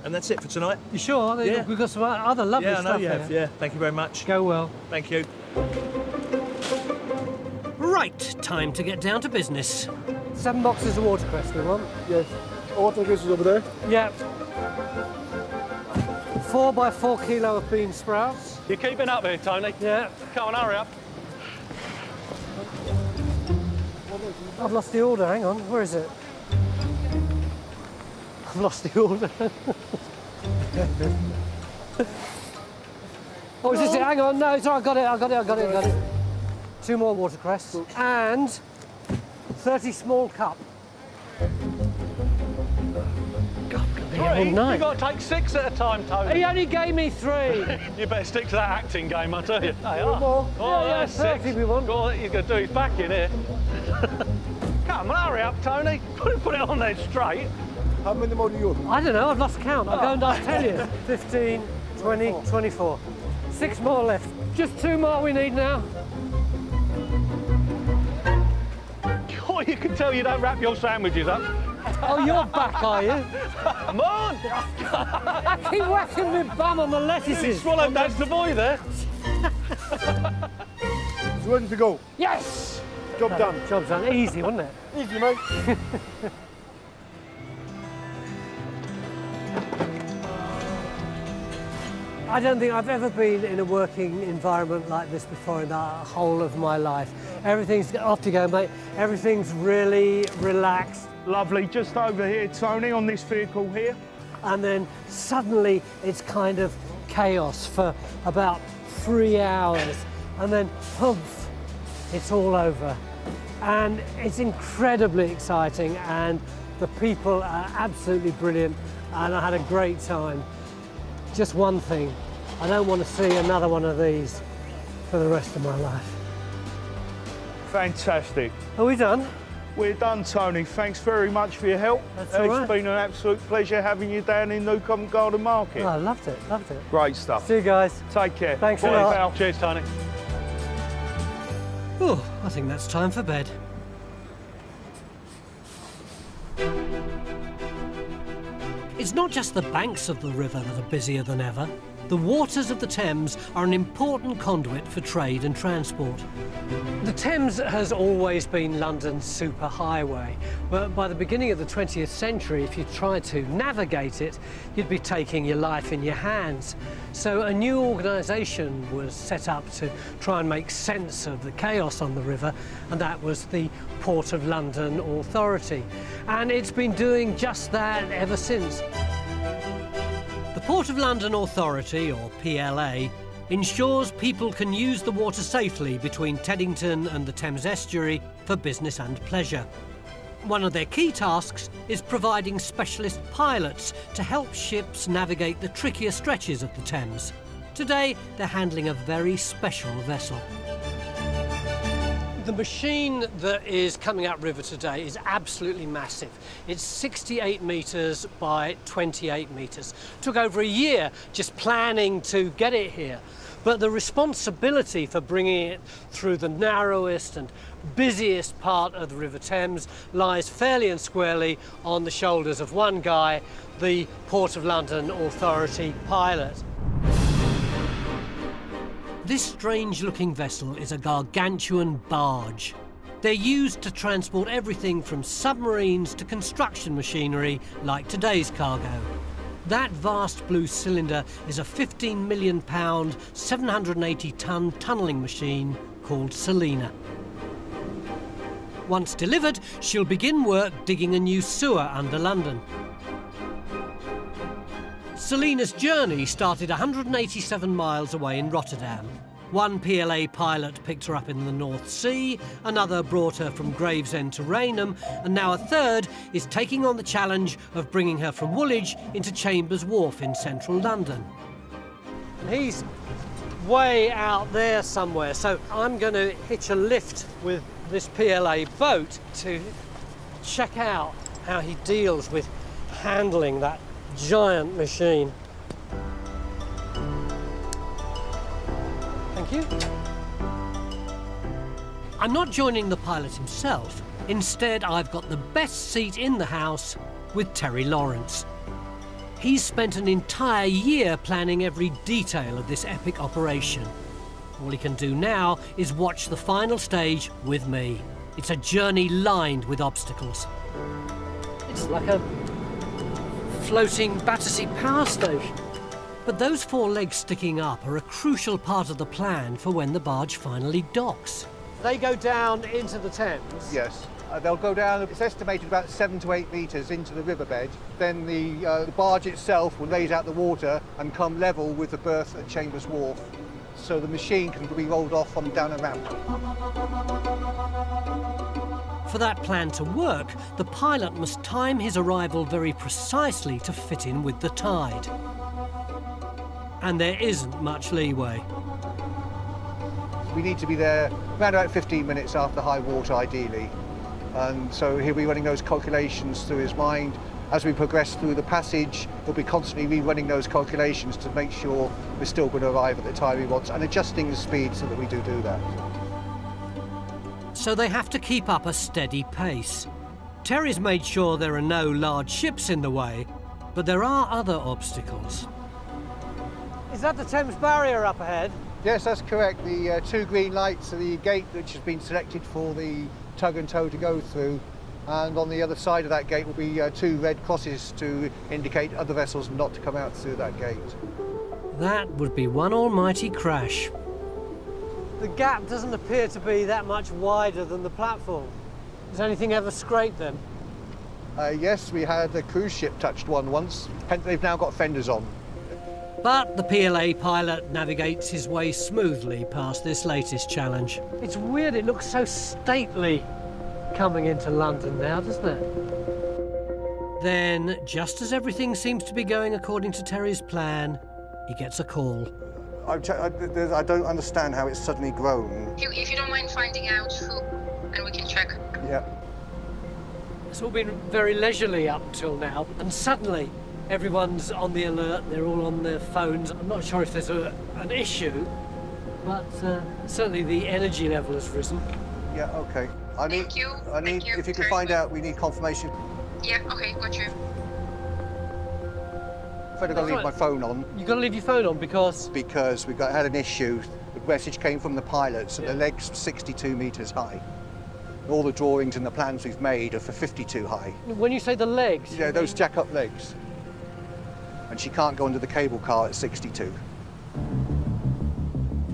And that's it for tonight. You sure? Yeah. We've got some other lovely stuff. stuff. Yeah, I know you have. Yeah. Thank you very much. Go well. Thank you. Right, time to get down to business. 7 boxes of watercress we want. Yes. Watercress is over there. Yeah. 4 by 4 kilo of bean sprouts. You're keeping up here, Tony? Yeah. Come on, hurry up. I've lost the order, hang on, where is it? I've lost the order. Oh, is this it? Hang on, no, it's all right, I got it. 2 more watercress and 30 small cup. God, all night. You've got to take 6 at a time, Tony. He only gave me 3. You better stick to that acting game, I tell you. They One are. more. Oh, Yeah, that's 30 6. we want. All that he's going to do is back in here. Come on, hurry up, Tony. Put it on there straight. How many more do you want? I don't know, I've lost count. I'll tell you. 15, 20, 24. 6 more left. Just 2 more we need now. Oh, you can tell you don't wrap your sandwiches up. Oh, you're back, are you? Come on! I keep whacking my bum on the lettuces. You swallowed that Savoy there. It's ready to go. Yes! Job done. Job's done. Easy, wasn't it? Easy, mate. I don't think I've ever been in a working environment like this before in the whole of my life. Everything's off you go, mate. Everything's really relaxed. Lovely. Just over here, Tony, on this vehicle here. And then suddenly it's kind of chaos for about 3 hours. And then, poof, it's all over. And it's incredibly exciting, and the people are absolutely brilliant, and I had a great time. Just one thing, I don't want to see another one of these for the rest of my life. Fantastic. Are we done? We're done, Tony. Thanks very much for your help. That's all right. It's been an absolute pleasure having you down in New Covent Garden Market. Oh, I loved it. Great stuff. See you guys. Take care. Thanks Bye, a lot. pal. Cheers, Tony. Oh, I think that's time for bed. It's not just the banks of the river that are busier than ever. The waters of the Thames are an important conduit for trade and transport. The Thames has always been London's superhighway, but by the beginning of the 20th century, if you tried to navigate it, you'd be taking your life in your hands. So a new organisation was set up to try and make sense of the chaos on the river, and that was the Port of London Authority. And it's been doing just that ever since. The Port of London Authority, or PLA, ensures people can use the water safely between Teddington and the Thames Estuary for business and pleasure. One of their key tasks is providing specialist pilots to help ships navigate the trickier stretches of the Thames. Today, they're handling a very special vessel. The machine that is coming upriver today is absolutely massive. It's 68 metres by 28 metres. Took over a year just planning to get it here. But the responsibility for bringing it through the narrowest and busiest part of the River Thames lies fairly and squarely on the shoulders of one guy, the Port of London Authority pilot. This strange-looking vessel is a gargantuan barge. They're used to transport everything from submarines to construction machinery, like today's cargo. That vast blue cylinder is a £15 million, 780-ton tunnelling machine called Selina. Once delivered, she'll begin work digging a new sewer under London. Selina's journey started 187 miles away in Rotterdam. One PLA pilot picked her up in the North Sea, another brought her from Gravesend to Rainham, and now a third is taking on the challenge of bringing her from Woolwich into Chambers Wharf in central London. He's way out there somewhere, so I'm going to hitch a lift with this PLA boat to check out how he deals with handling that giant machine. Thank you. I'm not joining the pilot himself. Instead, I've got the best seat in the house with Terry Lawrence. He's spent an entire year planning every detail of this epic operation. All he can do now is watch the final stage with me. It's a journey lined with obstacles. It's like a floating Battersea power station. But those 4 legs sticking up are a crucial part of the plan for when the barge finally docks. They go down into the Thames? Yes. They'll go down, it's estimated about 7 to 8 metres into the riverbed. Then the barge itself will raise out the water and come level with the berth at Chambers Wharf. So the machine can be rolled off from down a ramp. For that plan to work, the pilot must time his arrival very precisely to fit in with the tide. And there isn't much leeway. We need to be there around about 15 minutes after high water, ideally. And so he'll be running those calculations through his mind. As we progress through the passage, he'll be constantly rerunning those calculations to make sure we're still going to arrive at the time he wants and adjusting the speed so that we do that. So they have to keep up a steady pace. Terry's made sure there are no large ships in the way, but there are other obstacles. Is that the Thames barrier up ahead? Yes, that's correct. The 2 green lights are the gate which has been selected for the tug and tow to go through, and on the other side of that gate will be 2 red crosses to indicate other vessels not to come out through that gate. That would be one almighty crash. The gap doesn't appear to be that much wider than the platform. Has anything ever scraped them? Yes, we had a cruise ship touched one once. They've now got fenders on. But the PLA pilot navigates his way smoothly past this latest challenge. It's weird, it looks so stately coming into London now, doesn't it? Then, just as everything seems to be going according to Terry's plan, he gets a call. I don't understand how it's suddenly grown. If you don't mind finding out who, and we can check. Yeah. It's all been very leisurely up till now, and suddenly everyone's on the alert, they're all on their phones. I'm not sure if there's an issue, but certainly the energy level has risen. Yeah, okay. If you could find out, we need confirmation. Yeah, okay, got you. I've got to leave my phone on. You've got to leave your phone on because? Because we had an issue. The message came from the pilot, so the leg's 62 metres high. All the drawings and the plans we've made are for 52 high. When you say the legs? Yeah, those jack-up legs. And she can't go under the cable car at 62.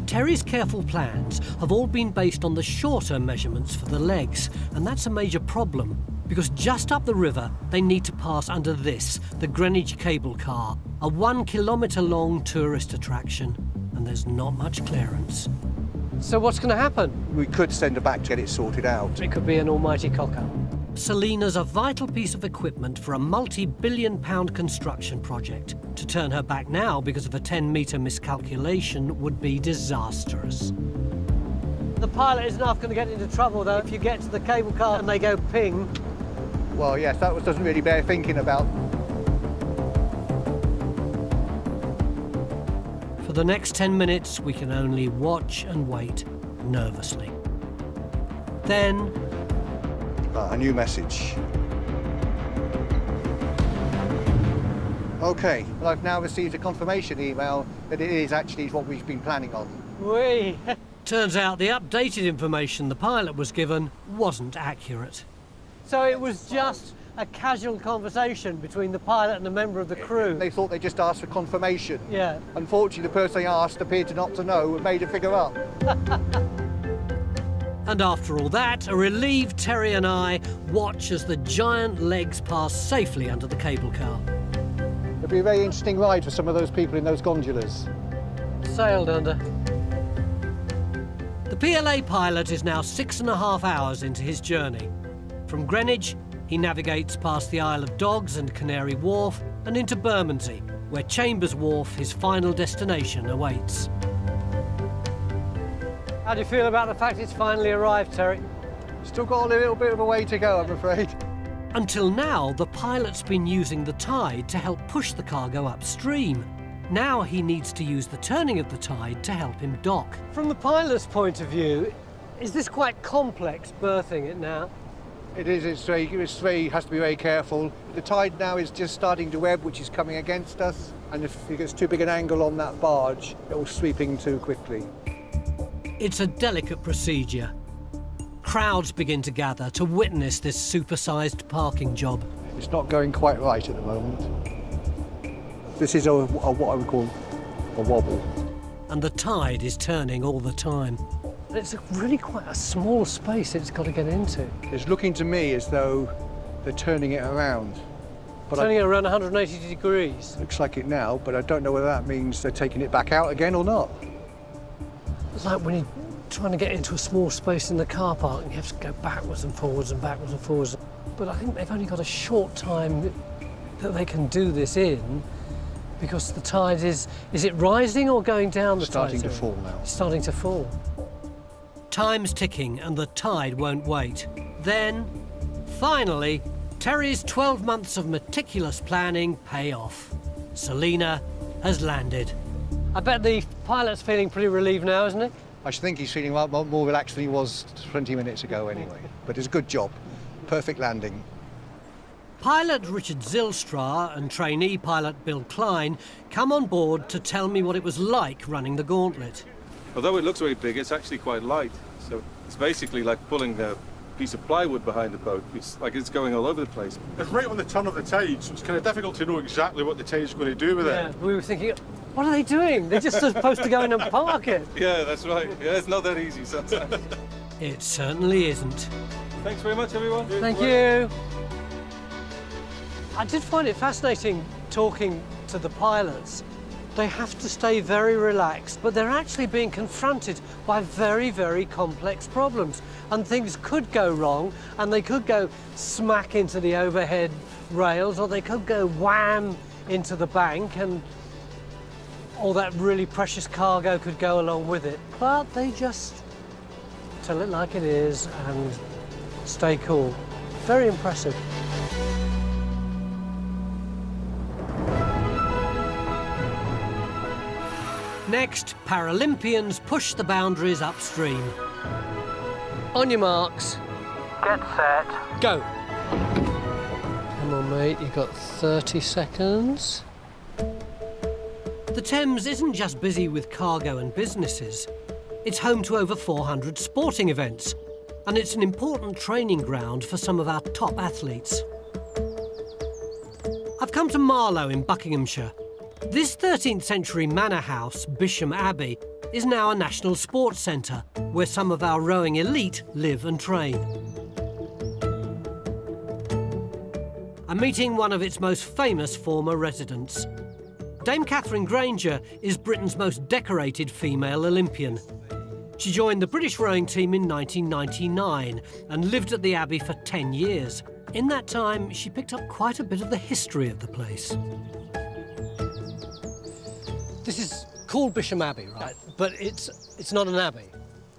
Terry's careful plans have all been based on the shorter measurements for the legs, and that's a major problem, because just up the river they need to pass under this, the Greenwich cable car, a 1 kilometre long tourist attraction, and there's not much clearance. So what's going to happen? We could send her back to get it sorted out. It could be an almighty cock-up. Selina's a vital piece of equipment for a multi-billion-pound construction project. To turn her back now because of a 10-metre miscalculation would be disastrous. The pilot isn't half going to get into trouble, though, if you get to the cable car and they go ping. Well, yes, that doesn't really bear thinking about. For the next 10 minutes, we can only watch and wait nervously. Then... a new message. OK, well, I've now received a confirmation email that it is actually what we've been planning on. Whee! Turns out the updated information the pilot was given wasn't accurate. So it was just a casual conversation between the pilot and a member of the crew? They thought they just asked for confirmation. Yeah. Unfortunately, the person they asked appeared to not to know and made a figure up. And after all that, a relieved Terry and I watch as the giant legs pass safely under the cable car. It'll be a very interesting ride for some of those people in those gondolas. Sailed under. The PLA pilot is now 6.5 hours into his journey. From Greenwich, he navigates past the Isle of Dogs and Canary Wharf and into Bermondsey, where Chambers Wharf, his final destination, awaits. How do you feel about the fact it's finally arrived, Terry? Still got a little bit of a way to go, I'm afraid. Until now, the pilot's been using the tide to help push the cargo upstream. Now he needs to use the turning of the tide to help him dock. From the pilot's point of view, is this quite complex, berthing it now? It is, has to be very careful. The tide now is just starting to ebb, which is coming against us. And if it gets too big an angle on that barge, it will sweep in too quickly. It's a delicate procedure. Crowds begin to gather to witness this supersized parking job. It's not going quite right at the moment. This is what I would call a wobble. And the tide is turning all the time. It's really quite a small space it's got to get into. It's looking to me as though they're turning it around. But Turning it around 180 degrees? Looks like it now, but I don't know whether that means they're taking it back out again or not. It's like when you're trying to get into a small space in the car park and you have to go backwards and forwards and backwards and forwards. But I think they've only got a short time that they can do this in, because the tide is it rising or going down? The Starting to fall now. It's starting to fall. Time's ticking and the tide won't wait. Then, finally, Terry's 12 months of meticulous planning pay off. Selina has landed. I bet the pilot's feeling pretty relieved now, isn't he? I think he's feeling more relaxed than he was 20 minutes ago anyway. But it's a good job. Perfect landing. Pilot Richard Zylstra and trainee pilot Bill Klein come on board to tell me what it was like running the gauntlet. Although it looks very big, it's actually quite light. So it's basically like pulling a piece of plywood behind a boat. It's like it's going all over the place. It's right on the turn of the tide, so it's kind of difficult to know exactly what the tide's going to do with it. We were thinking, what are they doing? They're just supposed to go in and park it. Yeah, that's right. Yeah, it's not that easy sometimes. It certainly isn't. Thanks very much, everyone. Thank you. I did find it fascinating talking to the pilots. They have to stay very relaxed, but they're actually being confronted by very, very complex problems. And things could go wrong, and they could go smack into the overhead rails, or they could go wham into the bank, and all that really precious cargo could go along with it. But they just tell it like it is and stay cool. Very impressive. Next, Paralympians push the boundaries upstream. On your marks. Get set. Go. Come on, mate, you've got 30 seconds. The Thames isn't just busy with cargo and businesses. It's home to over 400 sporting events, and it's an important training ground for some of our top athletes. I've come to Marlow in Buckinghamshire. This 13th century manor house, Bisham Abbey, is now a national sports centre where some of our rowing elite live and train. I'm meeting one of its most famous former residents. Dame Catherine Granger is Britain's most decorated female Olympian. She joined the British rowing team in 1999 and lived at the Abbey for 10 years. In that time, she picked up quite a bit of the history of the place. This is called Bisham Abbey, right? But it's not an abbey.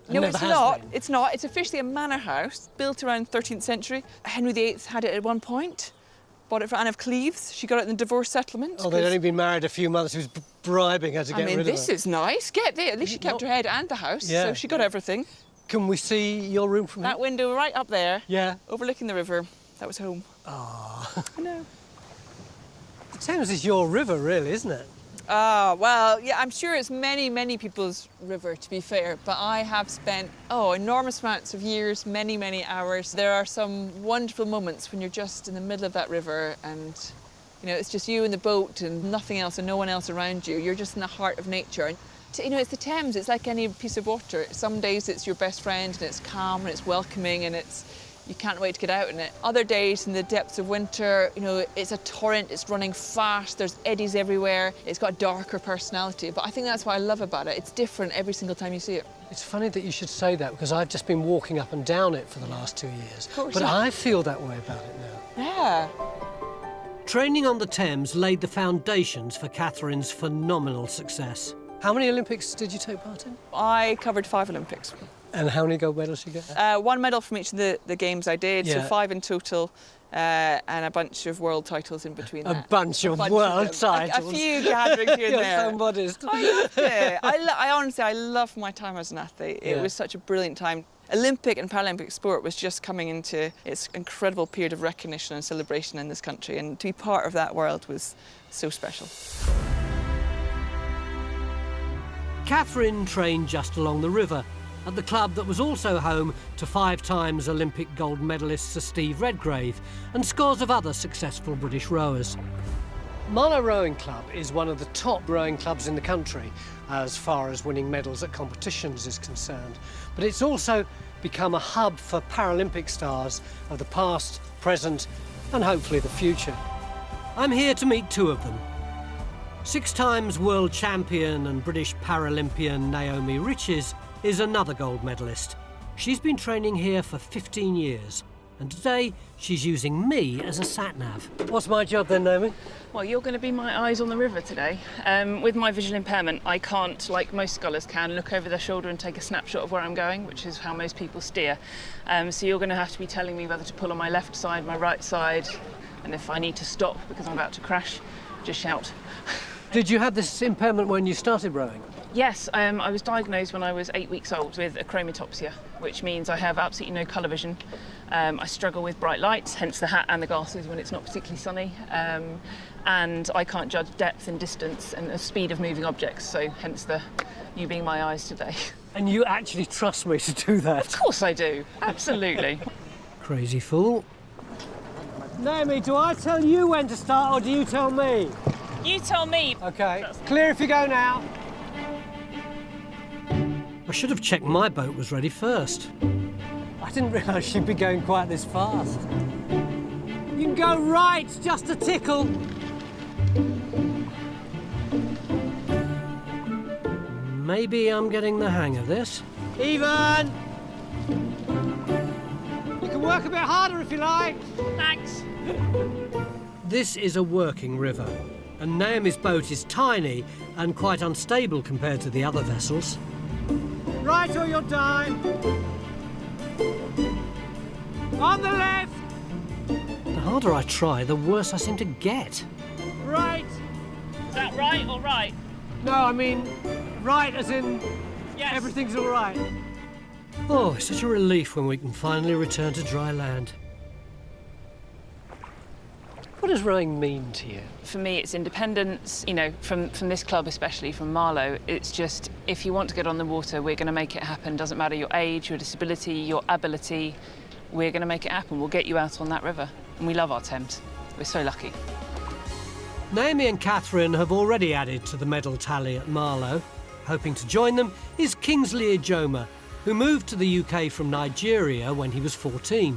No, it's not. It's not. It's officially a manor house built around 13th century. Henry VIII had it at one point. Bought it for Anne of Cleves. She got it in the divorce settlement. Oh, they'd only been married a few months. He was bribing her to get rid of her. I mean, this is nice. Get there. At least she kept her head and the house, Yeah. so she got everything. Can we see your room from here? That window right up there. Yeah. Overlooking the river. That was home. Ah. I know. The Thames is your river, really, isn't it? Ah, well, yeah, I'm sure it's many, many people's river, to be fair, but I have spent, enormous amounts of years, many, many hours. There are some wonderful moments when you're just in the middle of that river and, you know, it's just you and the boat and nothing else and no one else around you. You're just in the heart of nature. You know, it's the Thames, it's like any piece of water. Some days it's your best friend and it's calm and it's welcoming and you can't wait to get out in it. Other days, in the depths of winter, you know, it's a torrent, it's running fast, there's eddies everywhere, it's got a darker personality, but I think that's what I love about it. It's different every single time you see it. It's funny that you should say that, because I've just been walking up and down it for the last 2 years. Of course. But I feel that way about it now. Yeah. Training on the Thames laid the foundations for Catherine's phenomenal success. How many Olympics did you take part in? I covered 5 Olympics. And how many gold medals did you get? 1 medal from each of the games I did, so Yeah. 5 in total, and a bunch of world titles in between that. A bunch of world titles. A few gatherings here and You're there. so modest. I loved it. I honestly, I loved my time as an athlete. It Yeah. was such a brilliant time. Olympic and Paralympic sport was just coming into its incredible period of recognition and celebration in this country, and to be part of that world was so special. Catherine trained just along the river, at the club that was also home to 5 times Olympic gold medalist Sir Steve Redgrave and scores of other successful British rowers. Marlow Rowing Club is one of the top rowing clubs in the country as far as winning medals at competitions is concerned. But it's also become a hub for Paralympic stars of the past, present and hopefully the future. I'm here to meet 2 of them. 6 times world champion and British Paralympian Naomi Riches is another gold medalist. She's been training here for 15 years, and today she's using me as a sat-nav. What's my job then, Naomi? Well, you're going to be my eyes on the river today. With my visual impairment, I can't, like most scullers can, look over their shoulder and take a snapshot of where I'm going, which is how most people steer. So you're going to have to be telling me whether to pull on my left side, my right side, and if I need to stop because I'm about to crash, just shout. Did you have this impairment when you started rowing? Yes, I was diagnosed when I was 8 weeks old with achromatopsia, which means I have absolutely no colour vision. I struggle with bright lights, hence the hat and the glasses when it's not particularly sunny. And I can't judge depth and distance and the speed of moving objects, so hence you being my eyes today. And you actually trust me to do that? Of course I do, absolutely. Crazy fool. Naomi, do I tell you when to start or do you tell me? You tell me. OK, clear if you go now. I should have checked my boat was ready first. I didn't realise she'd be going quite this fast. You can go right, just a tickle. Maybe I'm getting the hang of this. Even! You can work a bit harder if you like. Thanks. This is a working river, and Naomi's boat is tiny and quite unstable compared to the other vessels. Right or you'll die. On the left. The harder I try, the worse I seem to get. Right. Is that right or right? No, I mean right as in yes. Everything's all right. Oh, it's such a relief when we can finally return to dry land. What does rowing mean to you? For me, it's independence. You know, from this club, especially from Marlow, it's just, if you want to get on the water, we're going to make it happen. Doesn't matter your age, your disability, your ability, we're going to make it happen. We'll get you out on that river. And we love our Thames. We're so lucky. Naomi and Catherine have already added to the medal tally at Marlow. Hoping to join them is Kingsley Ijoma, who moved to the UK from Nigeria when he was 14.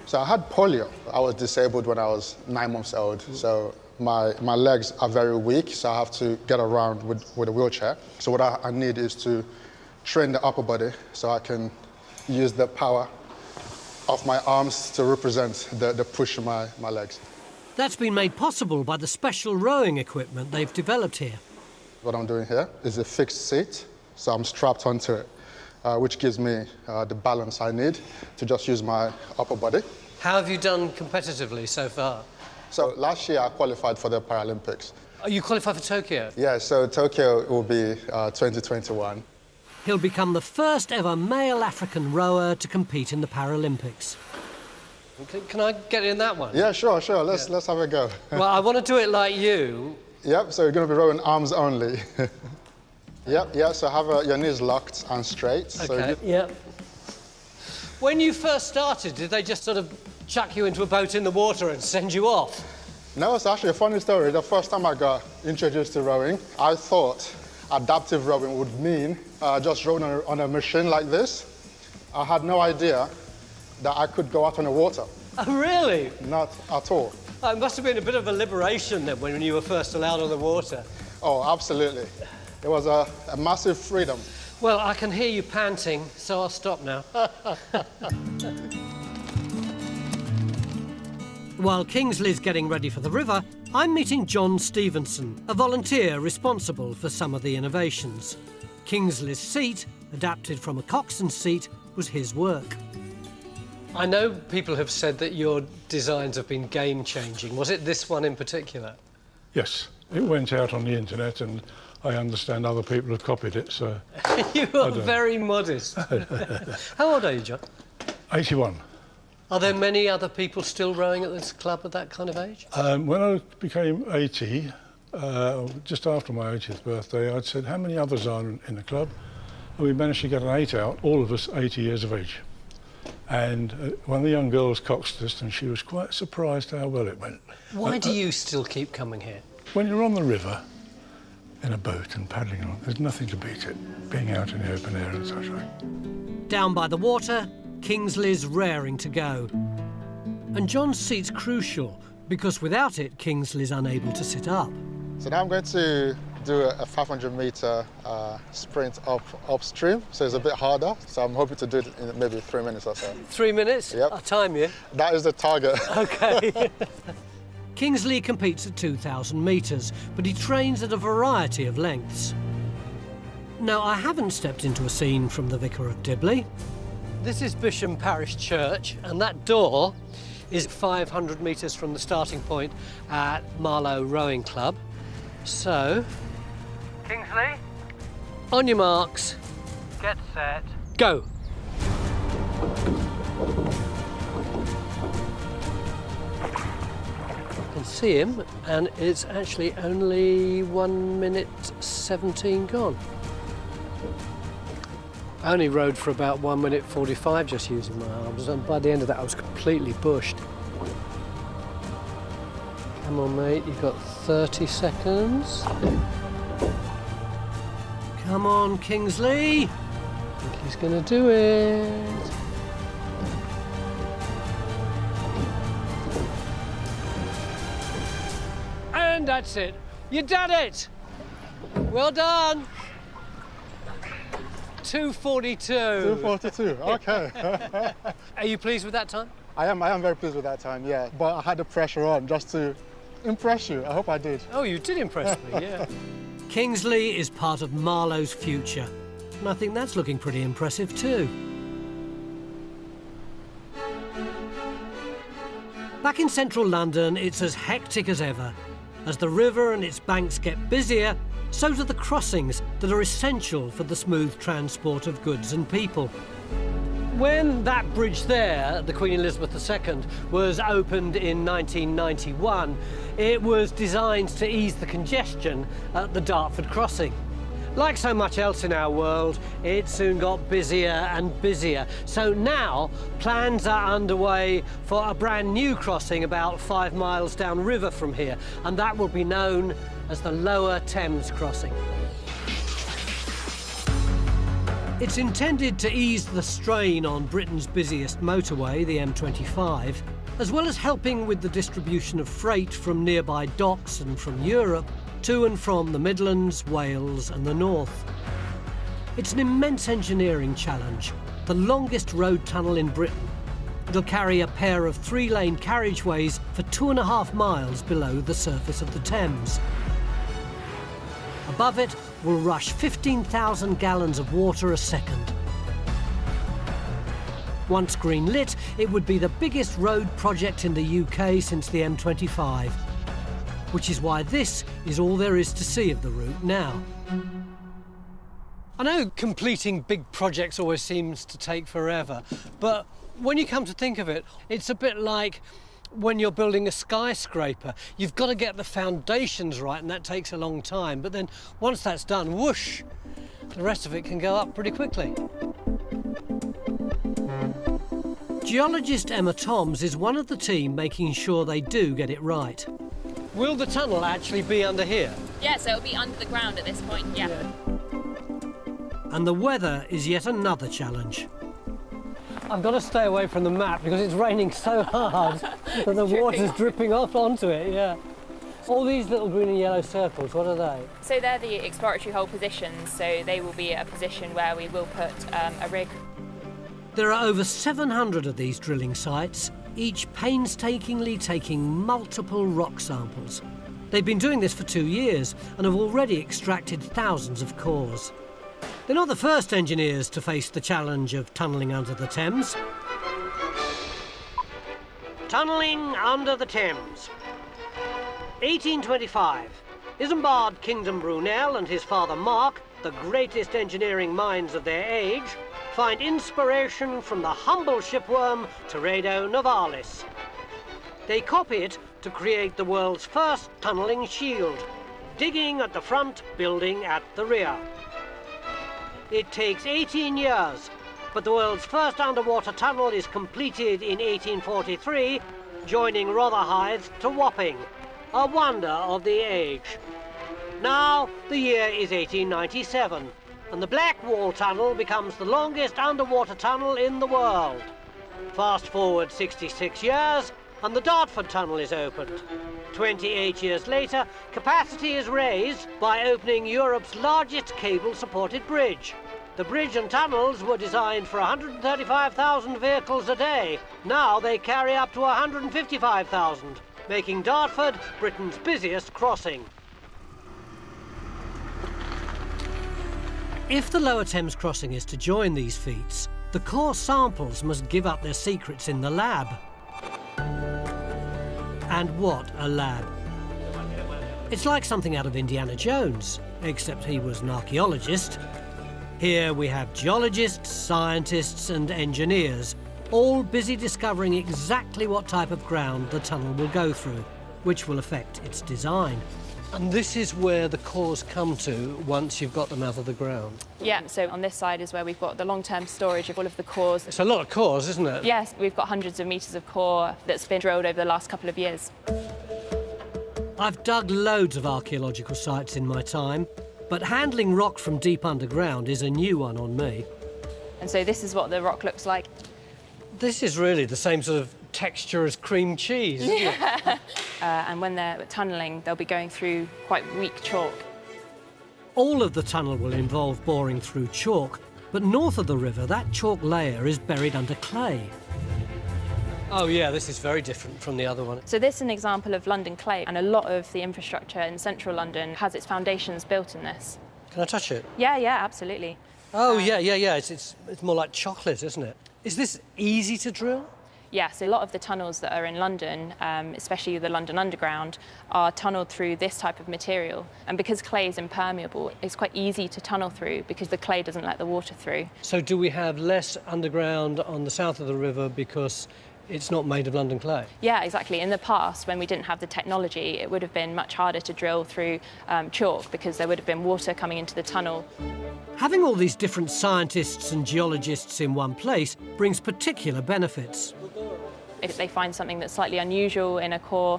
So I had polio. I was disabled when I was 9 months old. So my legs are very weak, so I have to get around with a wheelchair. So what I need is to train the upper body so I can use the power of my arms to represent the push in my legs. That's been made possible by the special rowing equipment they've developed here. What I'm doing here is a fixed seat, so I'm strapped onto it, which gives me the balance I need to just use my upper body. How have you done competitively so far? So last year I qualified for the Paralympics. Oh, you qualified for Tokyo? Yeah, so Tokyo will be 2021. He'll become the first ever male African rower to compete in the Paralympics. Can I get in that one? Yeah, sure. Let's have a go. Well, I want to do it like you. Yep, so you're going to be rowing arms only. Yep, so have your knees locked and straight. Okay, yep. When you first started, did they just sort of chuck you into a boat in the water and send you off? No, it's actually a funny story. The first time I got introduced to rowing, I thought adaptive rowing would mean just rowing on a machine like this. I had no idea that I could go out on the water. Oh, really? Not at all. It must have been a bit of a liberation then when you were first allowed on the water. Oh, absolutely. It was a massive freedom. Well, I can hear you panting, so I'll stop now. While Kingsley's getting ready for the river, I'm meeting John Stevenson, a volunteer responsible for some of the innovations. Kingsley's seat, adapted from a coxswain's seat, was his work. I know people have said that your designs have been game-changing. Was it this one in particular? Yes, it went out on the internet and I understand other people have copied it, so... You are very modest. How old are you, John? 81. Are there many other people still rowing at this club at that kind of age? When I became 80, just after my 80th birthday, I'd said, how many others are in the club? And we managed to get an 8 out, all of us 80 years of age. And one of the young girls coxed us, and she was quite surprised how well it went. Why do you still keep coming here? When you're on the river, in a boat and paddling along, there's nothing to beat it, being out in the open air and such like. Down by the water, Kingsley's raring to go. And John's seat's crucial, because without it, Kingsley's unable to sit up. So now I'm going to do a 500-metre sprint upstream, so it's a bit harder. So I'm hoping to do it in maybe 3 minutes or so. 3 minutes? Yep. I'll time you. That is the target. OK. Kingsley competes at 2,000 metres, but he trains at a variety of lengths. Now, I haven't stepped into a scene from the Vicar of Dibley. This is Bisham Parish Church, and that door is 500 metres from the starting point at Marlow Rowing Club. So, Kingsley, on your marks, get set, go. I can see him, and it's actually only 1 minute 17 gone. I only rowed for about 1 minute 45 just using my arms, and by the end of that I was completely bushed. Come on, mate, you've got 30 seconds. Come on, Kingsley. I think he's going to do it. And that's it. You done it. Well done. 2:42. 2:42, OK. Are you pleased with that time? I am very pleased with that time, yeah. But I had the pressure on just to impress you. I hope I did. Oh, you did impress me, yeah. Kingsley is part of Marlow's future, and I think that's looking pretty impressive too. Back in central London, it's as hectic as ever. As the river and its banks get busier, so do the crossings that are essential for the smooth transport of goods and people. When that bridge there, the Queen Elizabeth II, was opened in 1991, it was designed to ease the congestion at the Dartford crossing. Like so much else in our world, it soon got busier and busier. So now, plans are underway for a brand new crossing about 5 miles downriver from here, and that will be known as the Lower Thames crossing. It's intended to ease the strain on Britain's busiest motorway, the M25, as well as helping with the distribution of freight from nearby docks and from Europe to and from the Midlands, Wales and the North. It's an immense engineering challenge, the longest road tunnel in Britain. It'll carry a pair of 3-lane carriageways for 2.5 miles below the surface of the Thames. Above it will rush 15,000 gallons of water a second. Once green-lit, it would be the biggest road project in the UK since the M25, which is why this is all there is to see of the route now. I know completing big projects always seems to take forever, but when you come to think of it, it's a bit like when you're building a skyscraper. You've got to get the foundations right, and that takes a long time. But then once that's done, whoosh, the rest of it can go up pretty quickly. Geologist Emma Toms is one of the team making sure they do get it right. Will the tunnel actually be under here? Yeah, so it'll be under the ground at this point, yeah. And the weather is yet another challenge. I've got to stay away from the map because it's raining so hard that the water's dripping off onto it, yeah. All these little green and yellow circles, what are they? So they're the exploratory hole positions, so they will be a position where we will put a rig. There are over 700 of these drilling sites, each painstakingly taking multiple rock samples. They've been doing this for 2 years and have already extracted thousands of cores. They're not the first engineers to face the challenge of tunnelling under the Thames. Tunnelling under the Thames. 1825. Isambard Kingdom Brunel and his father Mark, the greatest engineering minds of their age, find inspiration from the humble shipworm Teredo Novalis. They copy it to create the world's first tunnelling shield, digging at the front, building at the rear. It takes 18 years, but the world's first underwater tunnel is completed in 1843, joining Rotherhithe to Wapping, a wonder of the age. Now, the year is 1897, and the Blackwall Tunnel becomes the longest underwater tunnel in the world. Fast forward 66 years, and the Dartford Tunnel is opened. 28 years later, capacity is raised by opening Europe's largest cable-supported bridge. The bridge and tunnels were designed for 135,000 vehicles a day. Now they carry up to 155,000, making Dartford Britain's busiest crossing. If the Lower Thames crossing is to join these feats, the core samples must give up their secrets in the lab. And what a lab. It's like something out of Indiana Jones, except he was an archaeologist. Here we have geologists, scientists and engineers, all busy discovering exactly what type of ground the tunnel will go through, which will affect its design. And this is where the cores come to once you've got them out of the ground? Yeah, so on this side is where we've got the long-term storage of all of the cores. It's a lot of cores, isn't it? Yes, we've got hundreds of metres of core that's been drilled over the last couple of years. I've dug loads of archaeological sites in my time, but handling rock from deep underground is a new one on me. And so this is what the rock looks like. This is really the same sort of texture as cream cheese, isn't it? And when they're tunnelling, they'll be going through quite weak chalk. All of the tunnel will involve boring through chalk, but north of the river, that chalk layer is buried under clay. Oh yeah, this is very different from the other one. So this is an example of London clay, and a lot of the infrastructure in central London has its foundations built in this. Can I touch it? Yeah, absolutely. Oh, yeah. It's more like chocolate, isn't it? Is this easy to drill? Yeah, so a lot of the tunnels that are in London, especially the London Underground, are tunnelled through this type of material. And because clay is impermeable, it's quite easy to tunnel through because the clay doesn't let the water through. So do we have less underground on the south of the river because it's not made of London clay? Yeah, exactly. In the past, when we didn't have the technology, it would have been much harder to drill through chalk because there would have been water coming into the tunnel. Having all these different scientists and geologists in one place brings particular benefits. If they find something that's slightly unusual in a core,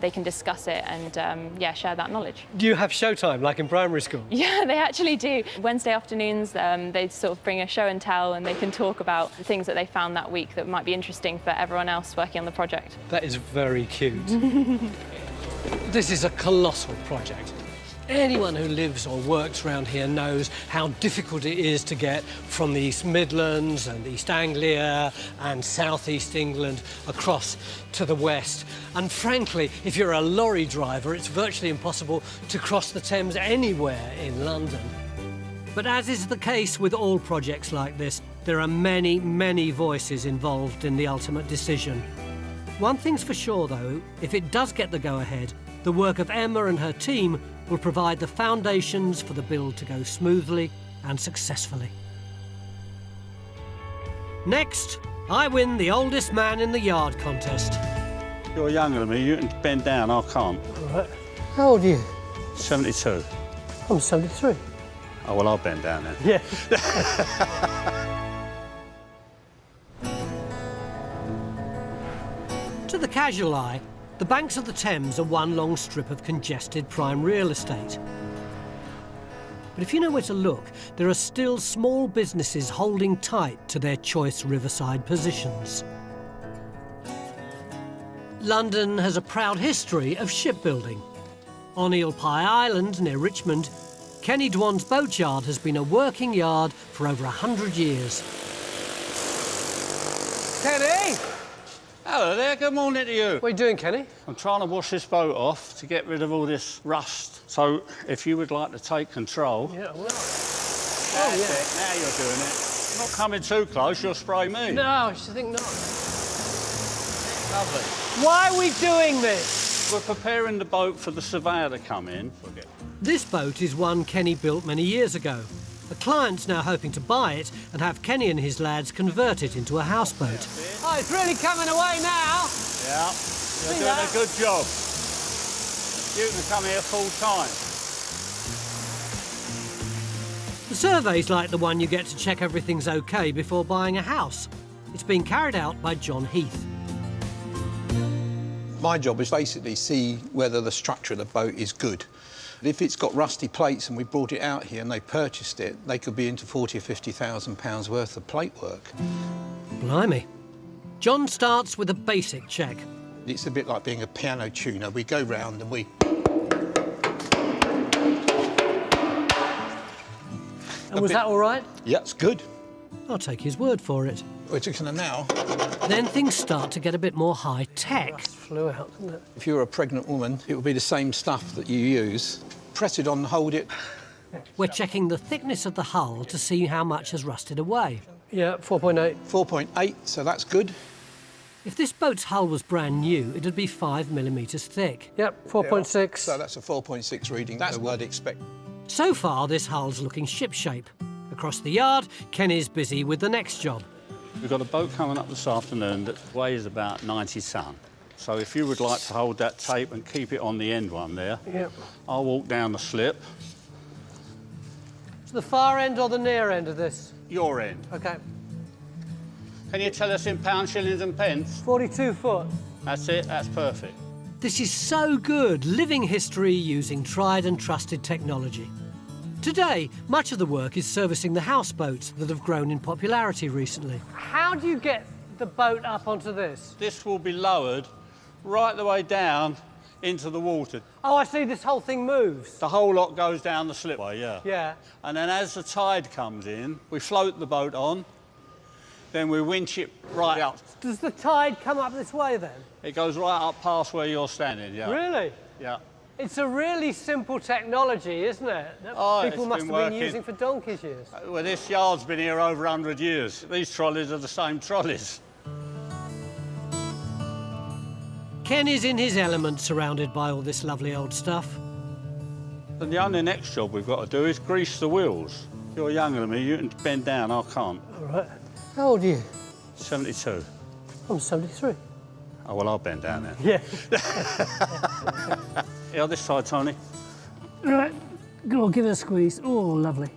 they can discuss it and share that knowledge. Do you have showtime, like in primary school? Yeah, they actually do. Wednesday afternoons, they sort of bring a show and tell, and they can talk about the things that they found that week that might be interesting for everyone else working on the project. That is very cute. This is a colossal project. Anyone who lives or works around here knows how difficult it is to get from the East Midlands and East Anglia and South East England across to the west. And frankly, if you're a lorry driver, it's virtually impossible to cross the Thames anywhere in London. But as is the case with all projects like this, there are many, many voices involved in the ultimate decision. One thing's for sure, though, if it does get the go-ahead, the work of Emma and her team will provide the foundations for the build to go smoothly and successfully. Next, I win the oldest man in the yard contest. You're younger than me, you can bend down, I can't. All right. How old are you? 72. I'm 73. Oh, well, I'll bend down then. Yeah. To the casual eye, the banks of the Thames are one long strip of congested prime real estate. But if you know where to look, there are still small businesses holding tight to their choice riverside positions. London has a proud history of shipbuilding. On Eel Pie Island, near Richmond, Kenny Dwan's boatyard has been a working yard for over 100 years. Kenny! Hello there, good morning to you. What are you doing, Kenny? I'm trying to wash this boat off to get rid of all this rust. So, if you would like to take control... Yeah, well... That's it, now you're doing it. Not coming too close, you'll spray me. No, I should think not. Lovely. Why are we doing this? We're preparing the boat for the surveyor to come in. This boat is one Kenny built many years ago. A client's now hoping to buy it and have Kenny and his lads convert it into a houseboat. Oh, it's really coming away now. Yeah, you're doing a good job. You can come here full time. The survey's like the one you get to check everything's OK before buying a house. It's being carried out by John Heath. My job is basically see whether the structure of the boat is good. If it's got rusty plates and we brought it out here and they purchased it, they could be into £40,000 or £50,000 worth of plate work. Blimey. John starts with a basic check. It's a bit like being a piano tuner. We go round and we... And was that all right? Yeah, it's good. I'll take his word for it. We're just going to now... Then things start to get a bit more high-tech. Flew out, didn't it? If you're a pregnant woman, it will be the same stuff that you use. Press it on, hold it. We're checking the thickness of the hull to see how much has rusted away. Yeah, 4.8. 4.8, so that's good. If this boat's hull was brand new, it'd be 5 millimetres thick. Yep, 4.6. So that's a 4.6 reading. That's what I'd expect. So far, this hull's looking shipshape. Across the yard, Kenny's busy with the next job. We've got a boat coming up this afternoon that weighs about 90 tonne. So if you would like to hold that tape and keep it on the end one there, yep. I'll walk down the slip. To the far end or the near end of this? Your end. OK. Can you tell us in pounds, shillings and pence? 42 foot. That's it, that's perfect. This is so good, living history using tried and trusted technology. Today, much of the work is servicing the houseboats that have grown in popularity recently. How do you get the boat up onto this? This will be lowered right the way down into the water. Oh, I see, this whole thing moves. The whole lot goes down the slipway, yeah. Yeah. And then as the tide comes in, we float the boat on, then we winch it right up. Does the tide come up this way then? It goes right up past where you're standing, yeah. Really? Yeah. It's a really simple technology, isn't it? That people must have been using for donkey's years. Well, this yard's been here over 100 years. These trolleys are the same trolleys. Ken is in his element, surrounded by all this lovely old stuff. And the only next job we've got to do is grease the wheels. If you're younger than me, you can bend down, I can't. All right. How old are you? 72. I'm 73. Oh, well, I'll bend down then. Yeah. Yeah, this side, Tony. Right, go on, give it a squeeze. Oh, lovely.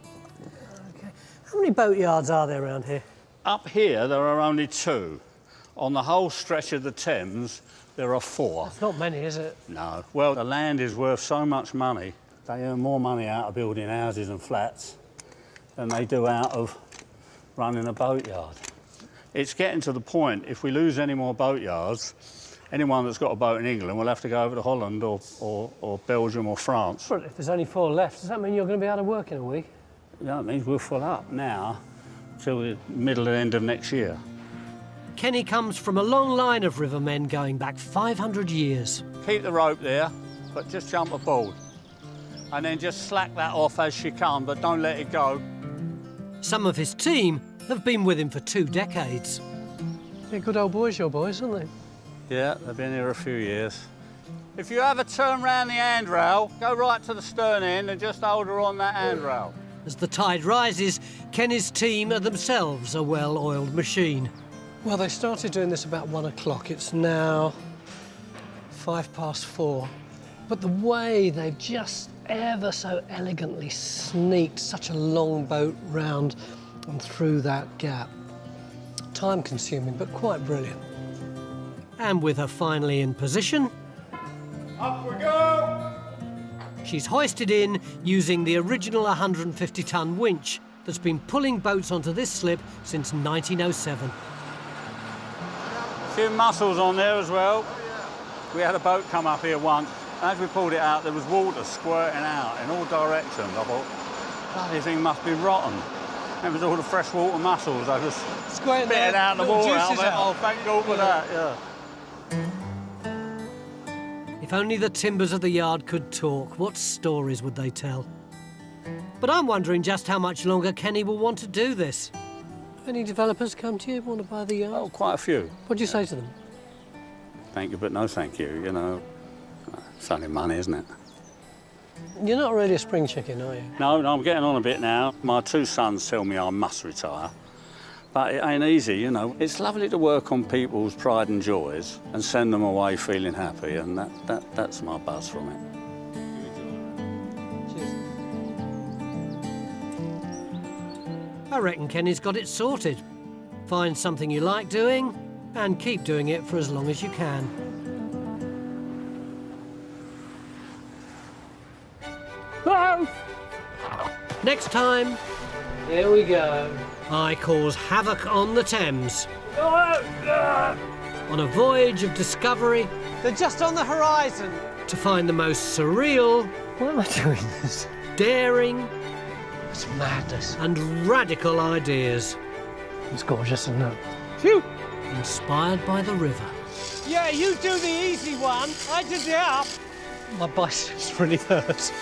Okay. How many boatyards are there around here? Up here, there are only 2. On the whole stretch of the Thames, there are 4. That's not many, is it? No. Well, the land is worth so much money. They earn more money out of building houses and flats than they do out of running a boatyard. It's getting to the point, if we lose any more boatyards, anyone that's got a boat in England will have to go over to Holland or Belgium or France. But if there's only 4 left, does that mean you're going to be able to work in a week? That means we're full up now till the middle and end of next year. Kenny comes from a long line of rivermen going back 500 years. Keep the rope there, but just jump aboard. And then just slack that off as she comes, but don't let it go. Some of his team have been with him for 2 decades. They're good old boys, your boys, aren't they? Yeah, they've been here a few years. If you ever turn round the handrail, go right to the stern end and just hold her on that handrail. As the tide rises, Kenny's team are themselves a well-oiled machine. Well, they started doing this about 1 o'clock. It's now 4:05. But the way they've just ever so elegantly sneaked such a long boat round and through that gap. Time-consuming, but quite brilliant. And with her finally in position, up we go! She's hoisted in using the original 150-ton winch that's been pulling boats onto this slip since 1907. A few mussels on there as well. We had a boat come up here once. As we pulled it out, there was water squirting out in all directions. I thought, bloody thing must be rotten. It was all the freshwater mussels. I just spitting out the water out there. Oh, thank God for that, yeah. If only the timbers of the yard could talk, what stories would they tell? But I'm wondering just how much longer Kenny will want to do this. Any developers come to you, want to buy the yard? Oh, quite a few. What do you say to them? Thank you, but no thank you, you know. It's only money, isn't it? You're not really a spring chicken, are you? No, I'm getting on a bit now. My two sons tell me I must retire. But it ain't easy, you know. It's lovely to work on people's pride and joys and send them away feeling happy, and that's my buzz from it. I reckon Kenny's got it sorted. Find something you like doing and keep doing it for as long as you can. Whoa! Next time, here we go. I cause havoc on the Thames. On a voyage of discovery. They're just on the horizon. To find the most surreal. Why am I doing this? Daring. It's madness. And radical ideas. It's gorgeous, isn't it? Phew! Inspired by the river. Yeah, you do the easy one. I did the up. My biceps really hurt.